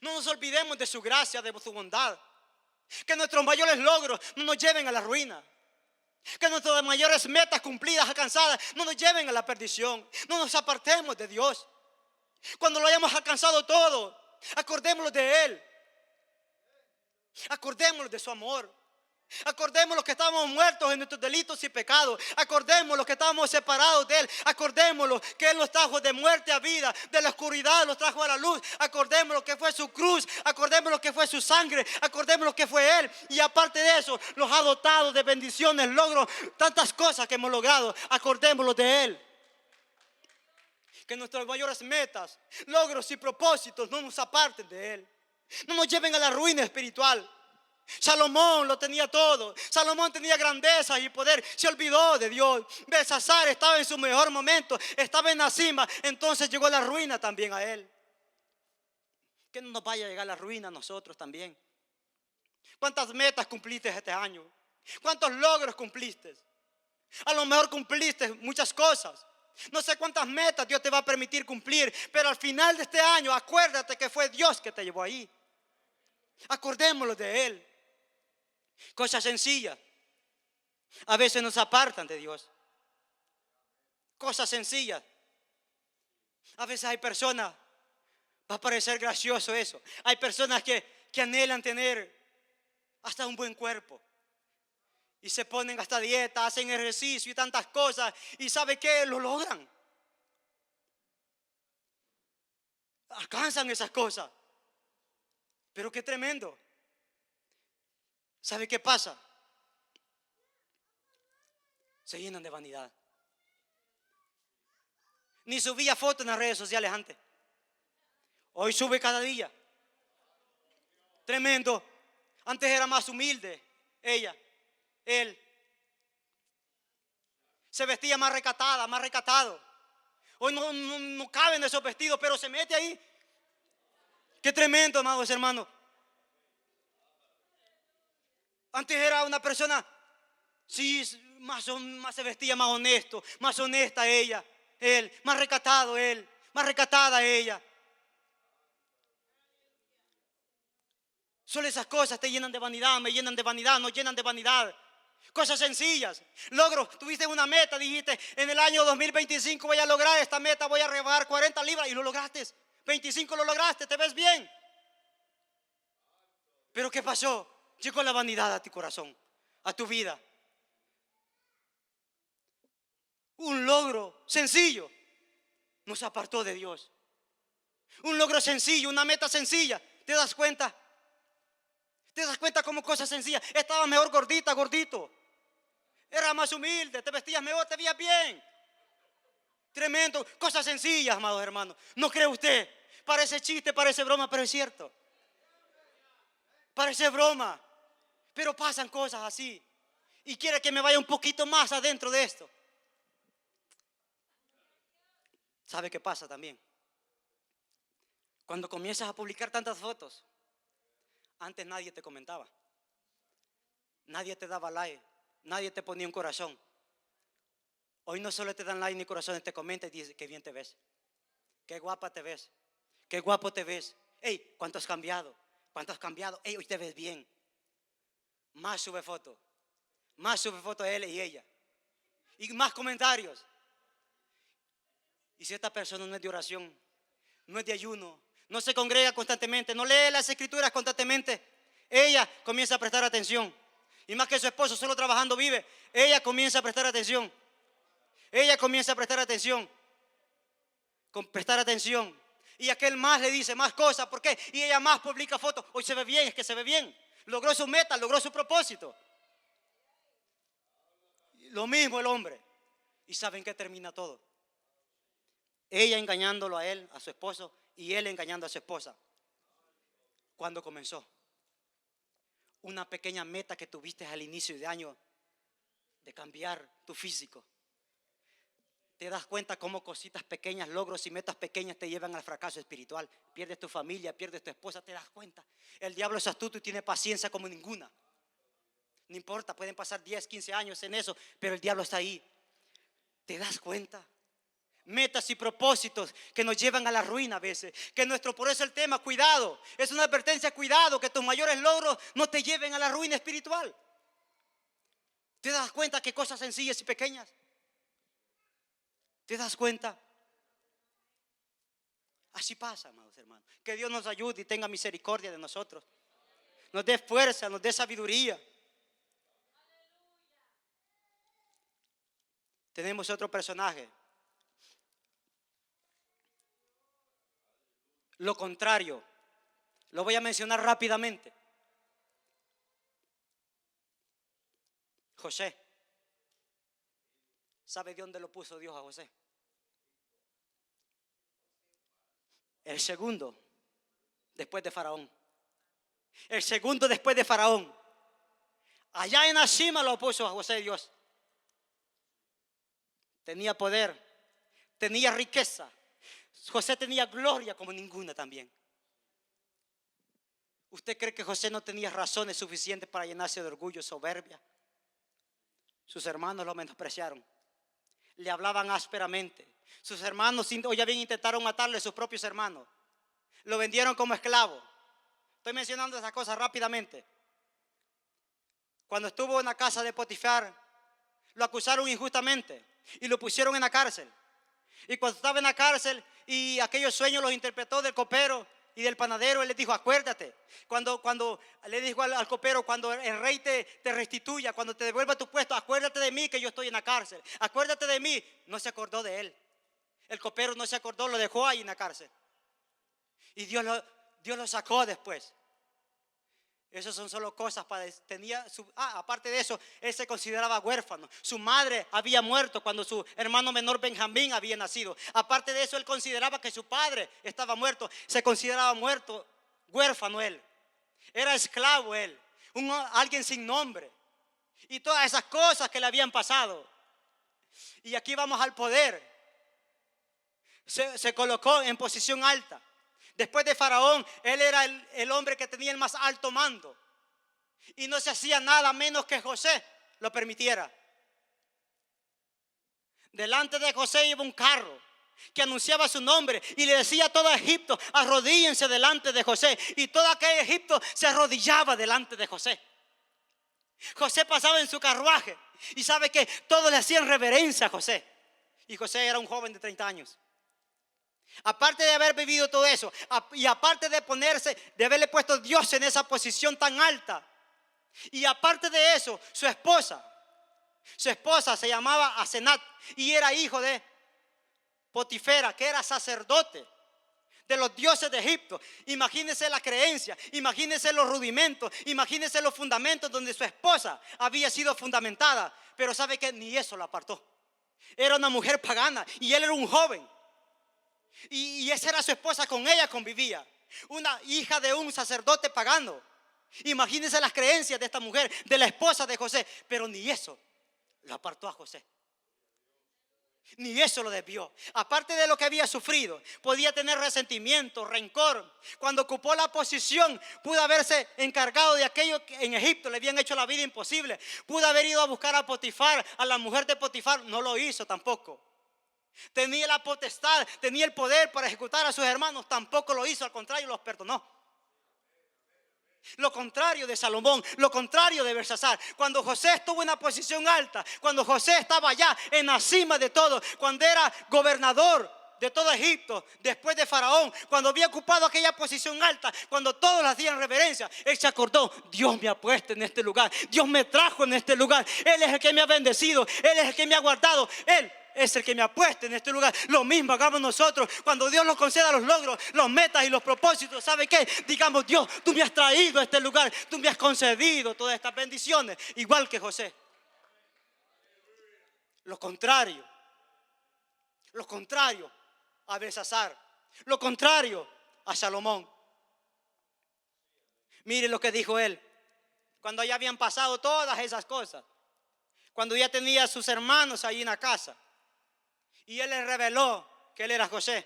No nos olvidemos de su gracia, de su bondad. Que nuestros mayores logros no nos lleven a la ruina. Que nuestras mayores metas cumplidas, alcanzadas, no nos lleven a la perdición. No nos apartemos de Dios. Cuando lo hayamos alcanzado todo, acordémonos de Él. Acordémonos de su amor. Acordemos los que estábamos muertos en nuestros delitos y pecados. Acordemos los que estábamos separados de Él. Acordémonos que Él nos trajo de muerte a vida, de la oscuridad nos trajo a la luz. Acordemos lo que fue su cruz. Acordemos lo que fue su sangre. Acordemos lo que fue Él. Y aparte de eso, los ha dotado de bendiciones, logros, tantas cosas que hemos logrado. Acordémonos de Él. Que nuestras mayores metas, logros y propósitos no nos aparten de Él. No nos lleven a la ruina espiritual. Salomón lo tenía todo. Salomón tenía grandeza y poder. Se olvidó de Dios. Belsasar estaba en su mejor momento, estaba en la cima. Entonces llegó la ruina también a él. Que no nos vaya a llegar la ruina a nosotros también. ¿Cuántas metas cumpliste este año? ¿Cuántos logros cumpliste? A lo mejor cumpliste muchas cosas. No sé cuántas metas Dios te va a permitir cumplir, pero al final de este año acuérdate que fue Dios que te llevó ahí. Acordémonos de Él. Cosas sencillas a veces nos apartan de Dios. Cosas sencillas. A veces hay personas, va a parecer gracioso eso, hay personas que anhelan tener hasta un buen cuerpo y se ponen hasta dieta, hacen ejercicio y tantas cosas, y ¿sabe qué? Lo logran. Alcanzan esas cosas. Pero qué tremendo. ¿Sabe qué pasa? Se llenan de vanidad. Ni subía fotos en las redes sociales antes. Hoy sube cada día. Tremendo. Antes era más humilde ella, él. Se vestía más recatada, más recatado. Hoy no caben esos vestidos, pero se mete ahí. Qué tremendo, amados hermanos. Antes era una persona, sí, más se vestía más honesto, más honesta ella, él, más recatado él, más recatada ella. Solo esas cosas te llenan de vanidad, me llenan de vanidad, nos llenan de vanidad. Cosas sencillas, logros. Tuviste una meta, dijiste, en el año 2025 voy a lograr esta meta, voy a rebajar 40 libras y lo lograste. 25 lo lograste, te ves bien. Pero ¿qué pasó? Llegó la vanidad a tu corazón, a tu vida. Un logro sencillo nos apartó de Dios. Un logro sencillo, una meta sencilla. ¿Te das cuenta? ¿Te das cuenta como cosas sencillas? Estabas mejor gordita, gordito. Eras más humilde, te vestías mejor, te veías bien. Tremendo. Cosas sencillas, amados hermanos. ¿No cree usted? Parece chiste, parece broma, pero es cierto. Parece broma, pero pasan cosas así. Y quiere que me vaya un poquito más adentro de esto. ¿Sabe qué pasa también? Cuando comienzas a publicar tantas fotos, antes nadie te comentaba, nadie te daba like, nadie te ponía un corazón. Hoy no solo te dan like ni corazones, te comentan y dicen: qué bien te ves, qué guapa te ves, qué guapo te ves. Hey, ¿cuánto has cambiado? ¿Cuánto has cambiado? Hey, hoy te ves bien. Más sube fotos él y ella, y más comentarios. Y si esta persona no es de oración, no es de ayuno, no se congrega constantemente, no lee las escrituras constantemente, ella comienza a prestar atención. Y más que su esposo solo trabajando vive, ella comienza a prestar atención. Ella comienza a prestar atención. Con prestar atención. Y aquel más le dice más cosas. ¿Por qué? Y ella más publica fotos. Hoy se ve bien, es que se ve bien. Logró su meta, logró su propósito. Lo mismo el hombre. ¿Y saben qué termina todo? Ella engañándolo a él, a su esposo, y él engañando a su esposa. ¿Cuándo comenzó? Una pequeña meta que tuviste al inicio de año de cambiar tu físico. Te das cuenta cómo cositas pequeñas, logros y metas pequeñas te llevan al fracaso espiritual. Pierdes tu familia, pierdes tu esposa, te das cuenta. El diablo es astuto y tiene paciencia como ninguna. No importa, pueden pasar 10, 15 años en eso, pero el diablo está ahí. ¿Te das cuenta? Metas y propósitos que nos llevan a la ruina a veces. Por eso el tema, cuidado. Es una advertencia, cuidado, que tus mayores logros no te lleven a la ruina espiritual. ¿Te das cuenta que cosas sencillas y pequeñas? ¿Te das cuenta? Así pasa, amados hermanos. Que Dios nos ayude y tenga misericordia de nosotros. Nos dé fuerza, nos dé sabiduría. tenemos otro personaje. Lo contrario, lo voy a mencionar rápidamente. José. ¿Sabe de dónde lo puso Dios a José? El segundo después de Faraón. El segundo después de Faraón. Allá en la cima lo puso a José Dios. Tenía poder, tenía riqueza. José tenía gloria como ninguna también. ¿Usted cree que José no tenía razones suficientes para llenarse de orgullo y soberbia? Sus hermanos lo menospreciaron. Le hablaban ásperamente. Sus hermanos, hoy ya bien, intentaron matarle a sus propios hermanos. Lo vendieron como esclavo. Estoy mencionando esas cosas rápidamente. Cuando estuvo en la casa de Potifar, lo acusaron injustamente y lo pusieron en la cárcel. Y cuando estaba en la cárcel y aquellos sueños los interpretó del copero y del panadero, él les dijo: acuérdate. Cuando le dijo al copero: cuando el rey te restituya, cuando te devuelva tu puesto, acuérdate de mí que yo estoy en la cárcel. Acuérdate de mí. No se acordó de él. El copero no se acordó, lo dejó ahí en la cárcel. Y Dios lo sacó después. Esas son solo cosas para aparte de eso, él se consideraba huérfano. Su madre había muerto cuando su hermano menor Benjamín había nacido. Aparte de eso, él consideraba que su padre estaba muerto. Se consideraba muerto, huérfano él. Era esclavo él, alguien sin nombre. Y todas esas cosas que le habían pasado. Y aquí vamos al poder. Se colocó en posición alta. Después de Faraón, él era el hombre que tenía el más alto mando. Y no se hacía nada menos que José lo permitiera. Delante de José iba un carro que anunciaba su nombre y le decía a todo Egipto: arrodíllense delante de José. Y todo aquel Egipto se arrodillaba delante de José. José pasaba en su carruaje y sabe que todos le hacían reverencia a José. Y José era un joven de 30 años. Aparte de haber vivido todo eso, y aparte de haberle puesto Dios en esa posición tan alta, y aparte de eso, su esposa se llamaba Asenat y era hijo de Potifera, que era sacerdote de los dioses de Egipto. Imagínense la creencia, imagínense los rudimentos, imagínense los fundamentos donde su esposa había sido fundamentada. Pero sabe que ni eso la apartó. Era una mujer pagana y él era un joven. Y esa era su esposa, con ella convivía. Una hija de un sacerdote pagano. Imagínense las creencias de esta mujer, de la esposa de José. Pero ni eso lo apartó a José. Ni eso lo desvió. Aparte de lo que había sufrido, podía tener resentimiento, rencor. Cuando ocupó la posición, pudo haberse encargado de aquello que en Egipto le habían hecho la vida imposible. Pudo haber ido a buscar a Potifar, a la mujer de Potifar. No lo hizo tampoco. Tenía la potestad, tenía el poder para ejecutar a sus hermanos. Tampoco lo hizo, al contrario, los perdonó. Lo contrario de Salomón, lo contrario de Belsasar. Cuando José estuvo en una posición alta, cuando José estaba allá en la cima de todo, cuando era gobernador de todo Egipto, después de Faraón, cuando había ocupado aquella posición alta, cuando todos le hacían reverencia, él se acordó: Dios me ha puesto en este lugar, Dios me trajo en este lugar, Él es el que me ha bendecido, Él es el que me ha guardado, Él es el que me ha puesto en este lugar. Lo mismo hagamos nosotros. Cuando Dios nos conceda los logros, los metas y los propósitos, ¿sabe qué? Digamos: Dios, tú me has traído a este lugar, tú me has concedido todas estas bendiciones. Igual que José. Lo contrario a Belsasar, lo contrario a Salomón. Mire lo que dijo él cuando ya habían pasado todas esas cosas, cuando ya tenía a sus hermanos ahí en la casa. Y él les reveló que él era José,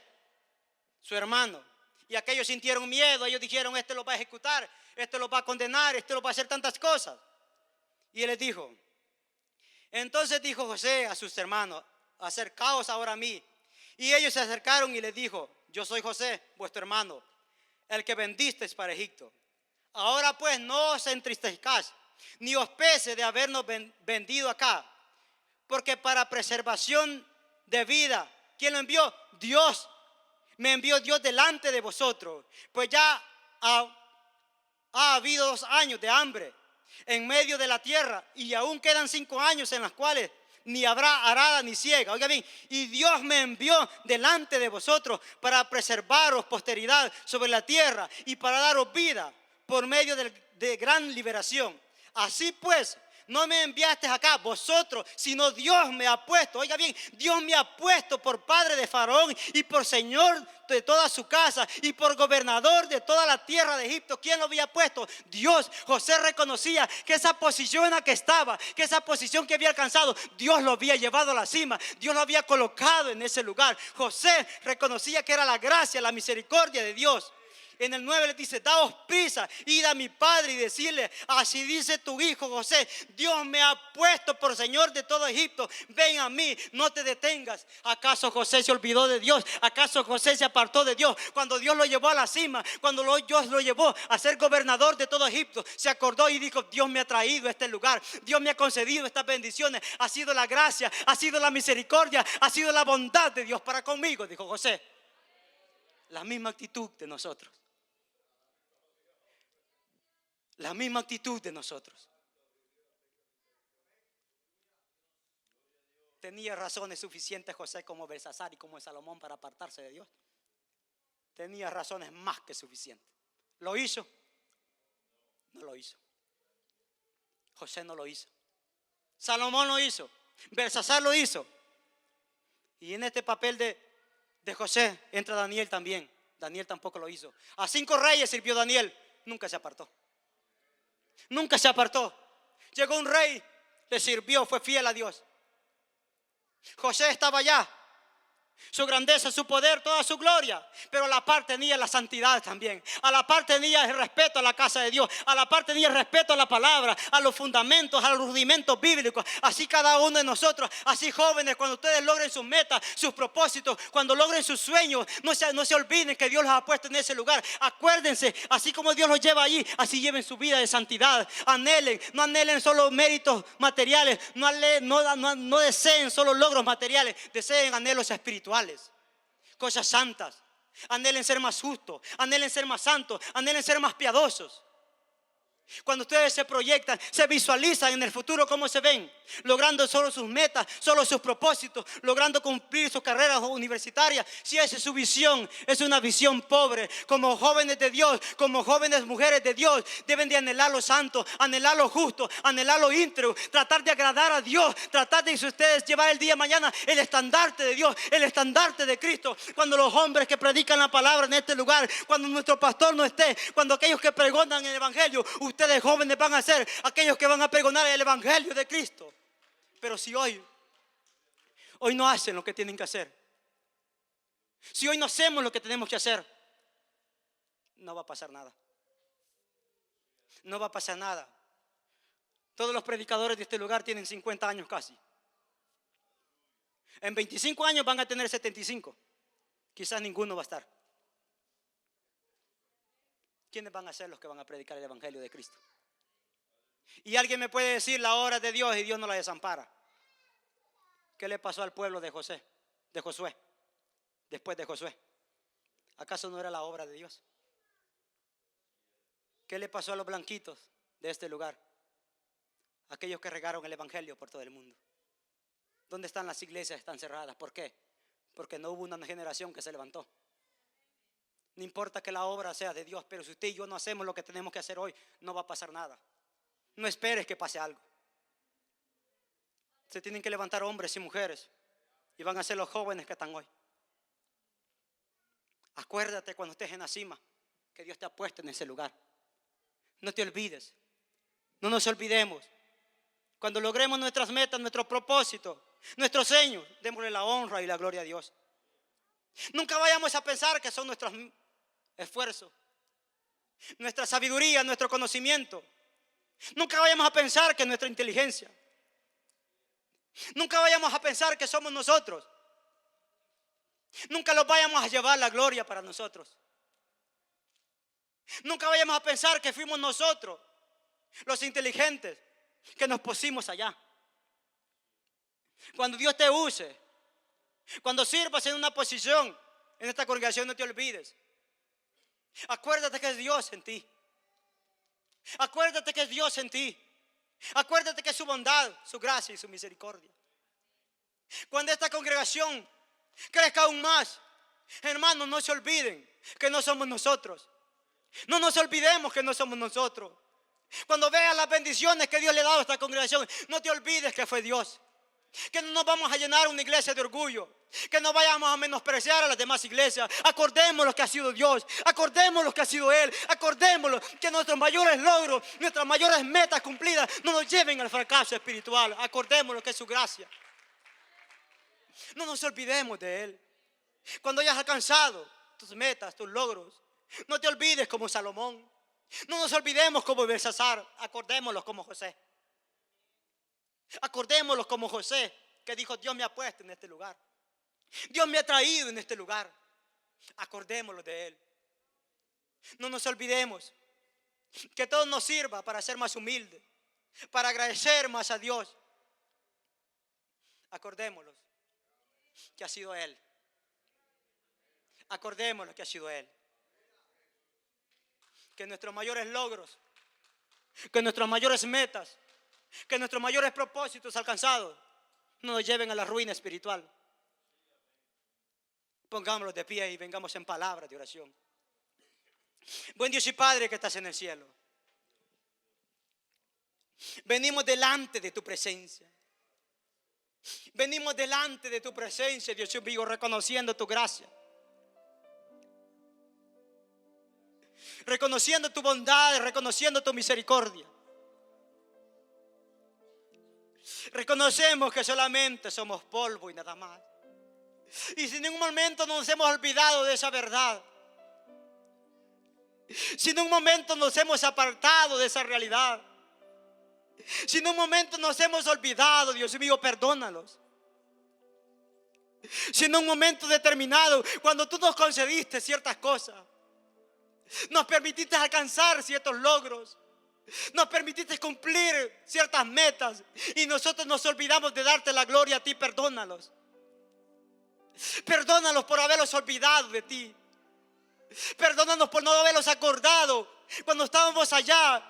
su hermano. Y aquellos sintieron miedo. Ellos dijeron: este lo va a ejecutar, este lo va a condenar, este lo va a hacer tantas cosas. Y él les dijo: entonces dijo José a sus hermanos: acercaos ahora a mí. Y ellos se acercaron y les dijo: yo soy José, vuestro hermano, el que vendisteis para Egipto. Ahora pues no os entristezcáis, ni os pese de habernos vendido acá, porque para preservación de vida, ¿quién lo envió? Dios. Me envió Dios delante de vosotros. Pues ya ha habido 2 años de hambre en medio de la tierra, y aún quedan 5 años en los cuales ni habrá arada ni ciega. Oiga bien, y Dios me envió delante de vosotros para preservaros posteridad sobre la tierra y para daros vida por medio de gran liberación. Así pues, no me enviaste acá vosotros, sino Dios me ha puesto. Oiga bien, Dios me ha puesto por padre de Faraón y por señor de toda su casa y por gobernador de toda la tierra de Egipto. ¿Quién lo había puesto? Dios. José reconocía que esa posición en la que estaba, que esa posición que había alcanzado, Dios lo había llevado a la cima. Dios lo había colocado en ese lugar. José reconocía que era la gracia, la misericordia de Dios. En el 9 le dice: daos prisa, id a mi padre y decirle: así dice tu hijo José, Dios me ha puesto por señor de todo Egipto, ven a mí, no te detengas. ¿Acaso José se olvidó de Dios? ¿Acaso José se apartó de Dios? Cuando Dios lo llevó a la cima, cuando Dios lo llevó a ser gobernador de todo Egipto, se acordó y dijo: Dios me ha traído a este lugar, Dios me ha concedido estas bendiciones, ha sido la gracia, ha sido la misericordia, ha sido la bondad de Dios para conmigo, dijo José. La misma actitud de nosotros. La misma actitud de nosotros. Tenía razones suficientes José como Belsasar y como Salomón para apartarse de Dios. Tenía razones más que suficientes. ¿Lo hizo? No lo hizo. José no lo hizo. Salomón lo hizo. Belsasar lo hizo. Y en este papel de José entra Daniel también. Daniel tampoco lo hizo. A 5 reyes sirvió Daniel. Nunca se apartó. Nunca se apartó. Llegó un rey, le sirvió, fue fiel a Dios. José estaba allá, su grandeza, su poder, toda su gloria, pero a la par tenía la santidad también. A la par tenía el respeto a la casa de Dios. A la par tenía el respeto a la palabra, a los fundamentos, a los rudimentos bíblicos. Así cada uno de nosotros, así jóvenes, cuando ustedes logren sus metas, sus propósitos, cuando logren sus sueños, no se olviden que Dios los ha puesto en ese lugar. Acuérdense, así como Dios los lleva allí, así lleven su vida de santidad. Anhelen, no anhelen solo méritos materiales, no deseen solo logros materiales, deseen anhelos espirituales. Cosas santas. Anhelen ser más justos, anhelen ser más santos, anhelen ser más piadosos. Cuando ustedes se proyectan, se visualizan en el futuro, ¿cómo se ven? Logrando solo sus metas, solo sus propósitos, logrando cumplir sus carreras universitarias. Si esa es su visión, es una visión pobre. Como jóvenes de Dios, como jóvenes mujeres de Dios, deben de anhelar lo santo, anhelar lo justo, anhelar lo íntegro, tratar de agradar a Dios, tratar de ustedes llevar el día de mañana el estandarte de Dios, el estandarte de Cristo. Cuando los hombres que predican la palabra en este lugar, cuando nuestro pastor no esté, cuando aquellos que pregonan el evangelio, ustedes jóvenes van a ser aquellos que van a pregonar el evangelio de Cristo. Pero si hoy no hacen lo que tienen que hacer, si hoy no hacemos lo que tenemos que hacer, no va a pasar nada. No va a pasar nada. Todos los predicadores de este lugar tienen 50 años casi. En 25 años van a tener 75. Quizás ninguno va a estar. ¿Quiénes van a ser los que van a predicar el evangelio de Cristo? Y alguien me puede decir: la hora de Dios y Dios no la desampara. ¿Qué le pasó al pueblo de Josué? Después de Josué. ¿Acaso no era la obra de Dios? ¿Qué le pasó a los blanquitos de este lugar? Aquellos que regaron el evangelio por todo el mundo. ¿Dónde están las iglesias? Están cerradas. ¿Por qué? Porque no hubo una generación que se levantó. No importa que la obra sea de Dios, pero si usted y yo no hacemos lo que tenemos que hacer hoy, no va a pasar nada. No esperes que pase algo. Se tienen que levantar hombres y mujeres, y van a ser los jóvenes que están hoy. Acuérdate cuando estés en la cima que Dios te ha puesto en ese lugar. No te olvides. No nos olvidemos. Cuando logremos nuestras metas, nuestros propósitos, nuestros sueños, démosle la honra y la gloria a Dios. Nunca vayamos a pensar que son nuestros esfuerzos, nuestra sabiduría, nuestro conocimiento. Nunca vayamos a pensar que es nuestra inteligencia. Nunca vayamos a pensar que somos nosotros. Nunca los vayamos a llevar la gloria para nosotros. Nunca vayamos a pensar que fuimos nosotros los inteligentes que nos pusimos allá. Cuando Dios te use, cuando sirvas en una posición en esta congregación, no te olvides. Acuérdate que es Dios en ti. Acuérdate que es Dios en ti. Acuérdate que es su bondad, su gracia y su misericordia. Cuando esta congregación crezca aún más, hermanos, no se olviden que no somos nosotros. No nos olvidemos que no somos nosotros. Cuando veas las bendiciones que Dios le ha dado a esta congregación, no te olvides que fue Dios. Que no nos vamos a llenar una iglesia de orgullo, que no vayamos a menospreciar a las demás iglesias. Acordémonos que ha sido Dios, acordémonos que ha sido Él, acordémonos que nuestros mayores logros, nuestras mayores metas cumplidas no nos lleven al fracaso espiritual. Acordémonos que es su gracia. No nos olvidemos de Él. Cuando hayas alcanzado tus metas, tus logros, no te olvides como Salomón. No nos olvidemos como Belsasar. Acordémonos como José. Acordémonos como José, que dijo: Dios me ha puesto en este lugar, Dios me ha traído en este lugar. Acordémonos de Él. No nos olvidemos que todo nos sirva para ser más humildes, para agradecer más a Dios. Acordémonos que ha sido Él. Acordémonos que ha sido Él. Que nuestros mayores logros, que nuestras mayores metas, que nuestros mayores propósitos alcanzados no nos lleven a la ruina espiritual. Pongámonos de pie y vengamos en palabras de oración. Buen Dios y Padre que estás en el cielo, venimos delante de tu presencia. Venimos delante de tu presencia, Dios mío, reconociendo tu gracia, reconociendo tu bondad, reconociendo tu misericordia. Reconocemos que solamente somos polvo y nada más. Y si en un momento nos hemos olvidado de esa verdad, si en un momento nos hemos apartado de esa realidad, si en un momento nos hemos olvidado, Dios mío, perdónalos. Si en un momento determinado, cuando tú nos concediste ciertas cosas, nos permitiste alcanzar ciertos logros, nos permitiste cumplir ciertas metas y nosotros nos olvidamos de darte la gloria a ti, perdónalos. Perdónalos por haberlos olvidado de ti. Perdónanos por no haberlos acordado cuando estábamos allá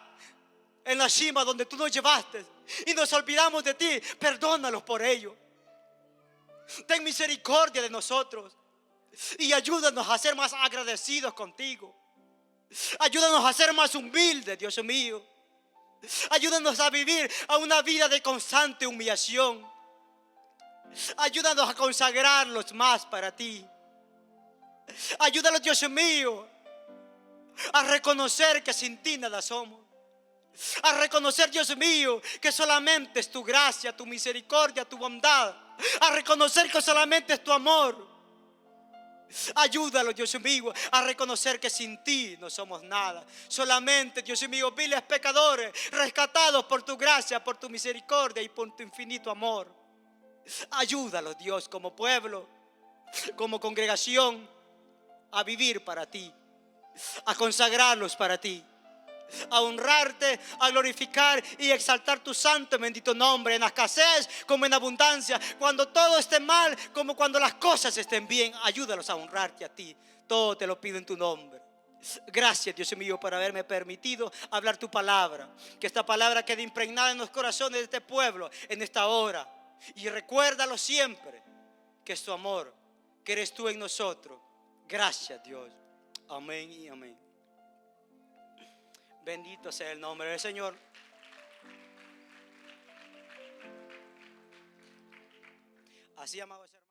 en la cima donde tú nos llevaste y nos olvidamos de ti. Perdónalos por ello. Ten misericordia de nosotros y ayúdanos a ser más agradecidos contigo. Ayúdanos a ser más humildes, Dios mío. Ayúdanos a vivir a una vida de constante humillación. Ayúdanos a consagrarlos más para ti. Ayúdanos, Dios mío, a reconocer que sin ti nada somos. A reconocer, Dios mío, que solamente es tu gracia, tu misericordia, tu bondad. A reconocer que solamente es tu amor. Ayúdalo, Dios mío, a reconocer que sin ti no somos nada. Solamente, Dios mío, viles pecadores, rescatados por tu gracia, por tu misericordia y por tu infinito amor. Ayúdalos, Dios, como pueblo, como congregación, a vivir para ti, a consagrarlos para ti, a honrarte, a glorificar y exaltar tu santo y bendito nombre, en la escasez como en abundancia, cuando todo esté mal como cuando las cosas estén bien. Ayúdalos a honrarte a ti. Todo te lo pido en tu nombre. Gracias, Dios mío, por haberme permitido hablar tu palabra. Que esta palabra quede impregnada en los corazones de este pueblo en esta hora. Y recuérdalo siempre, que es tu amor, que eres tú en nosotros. Gracias, Dios. Amén y amén. Bendito sea el nombre del Señor. Así, amados hermanos.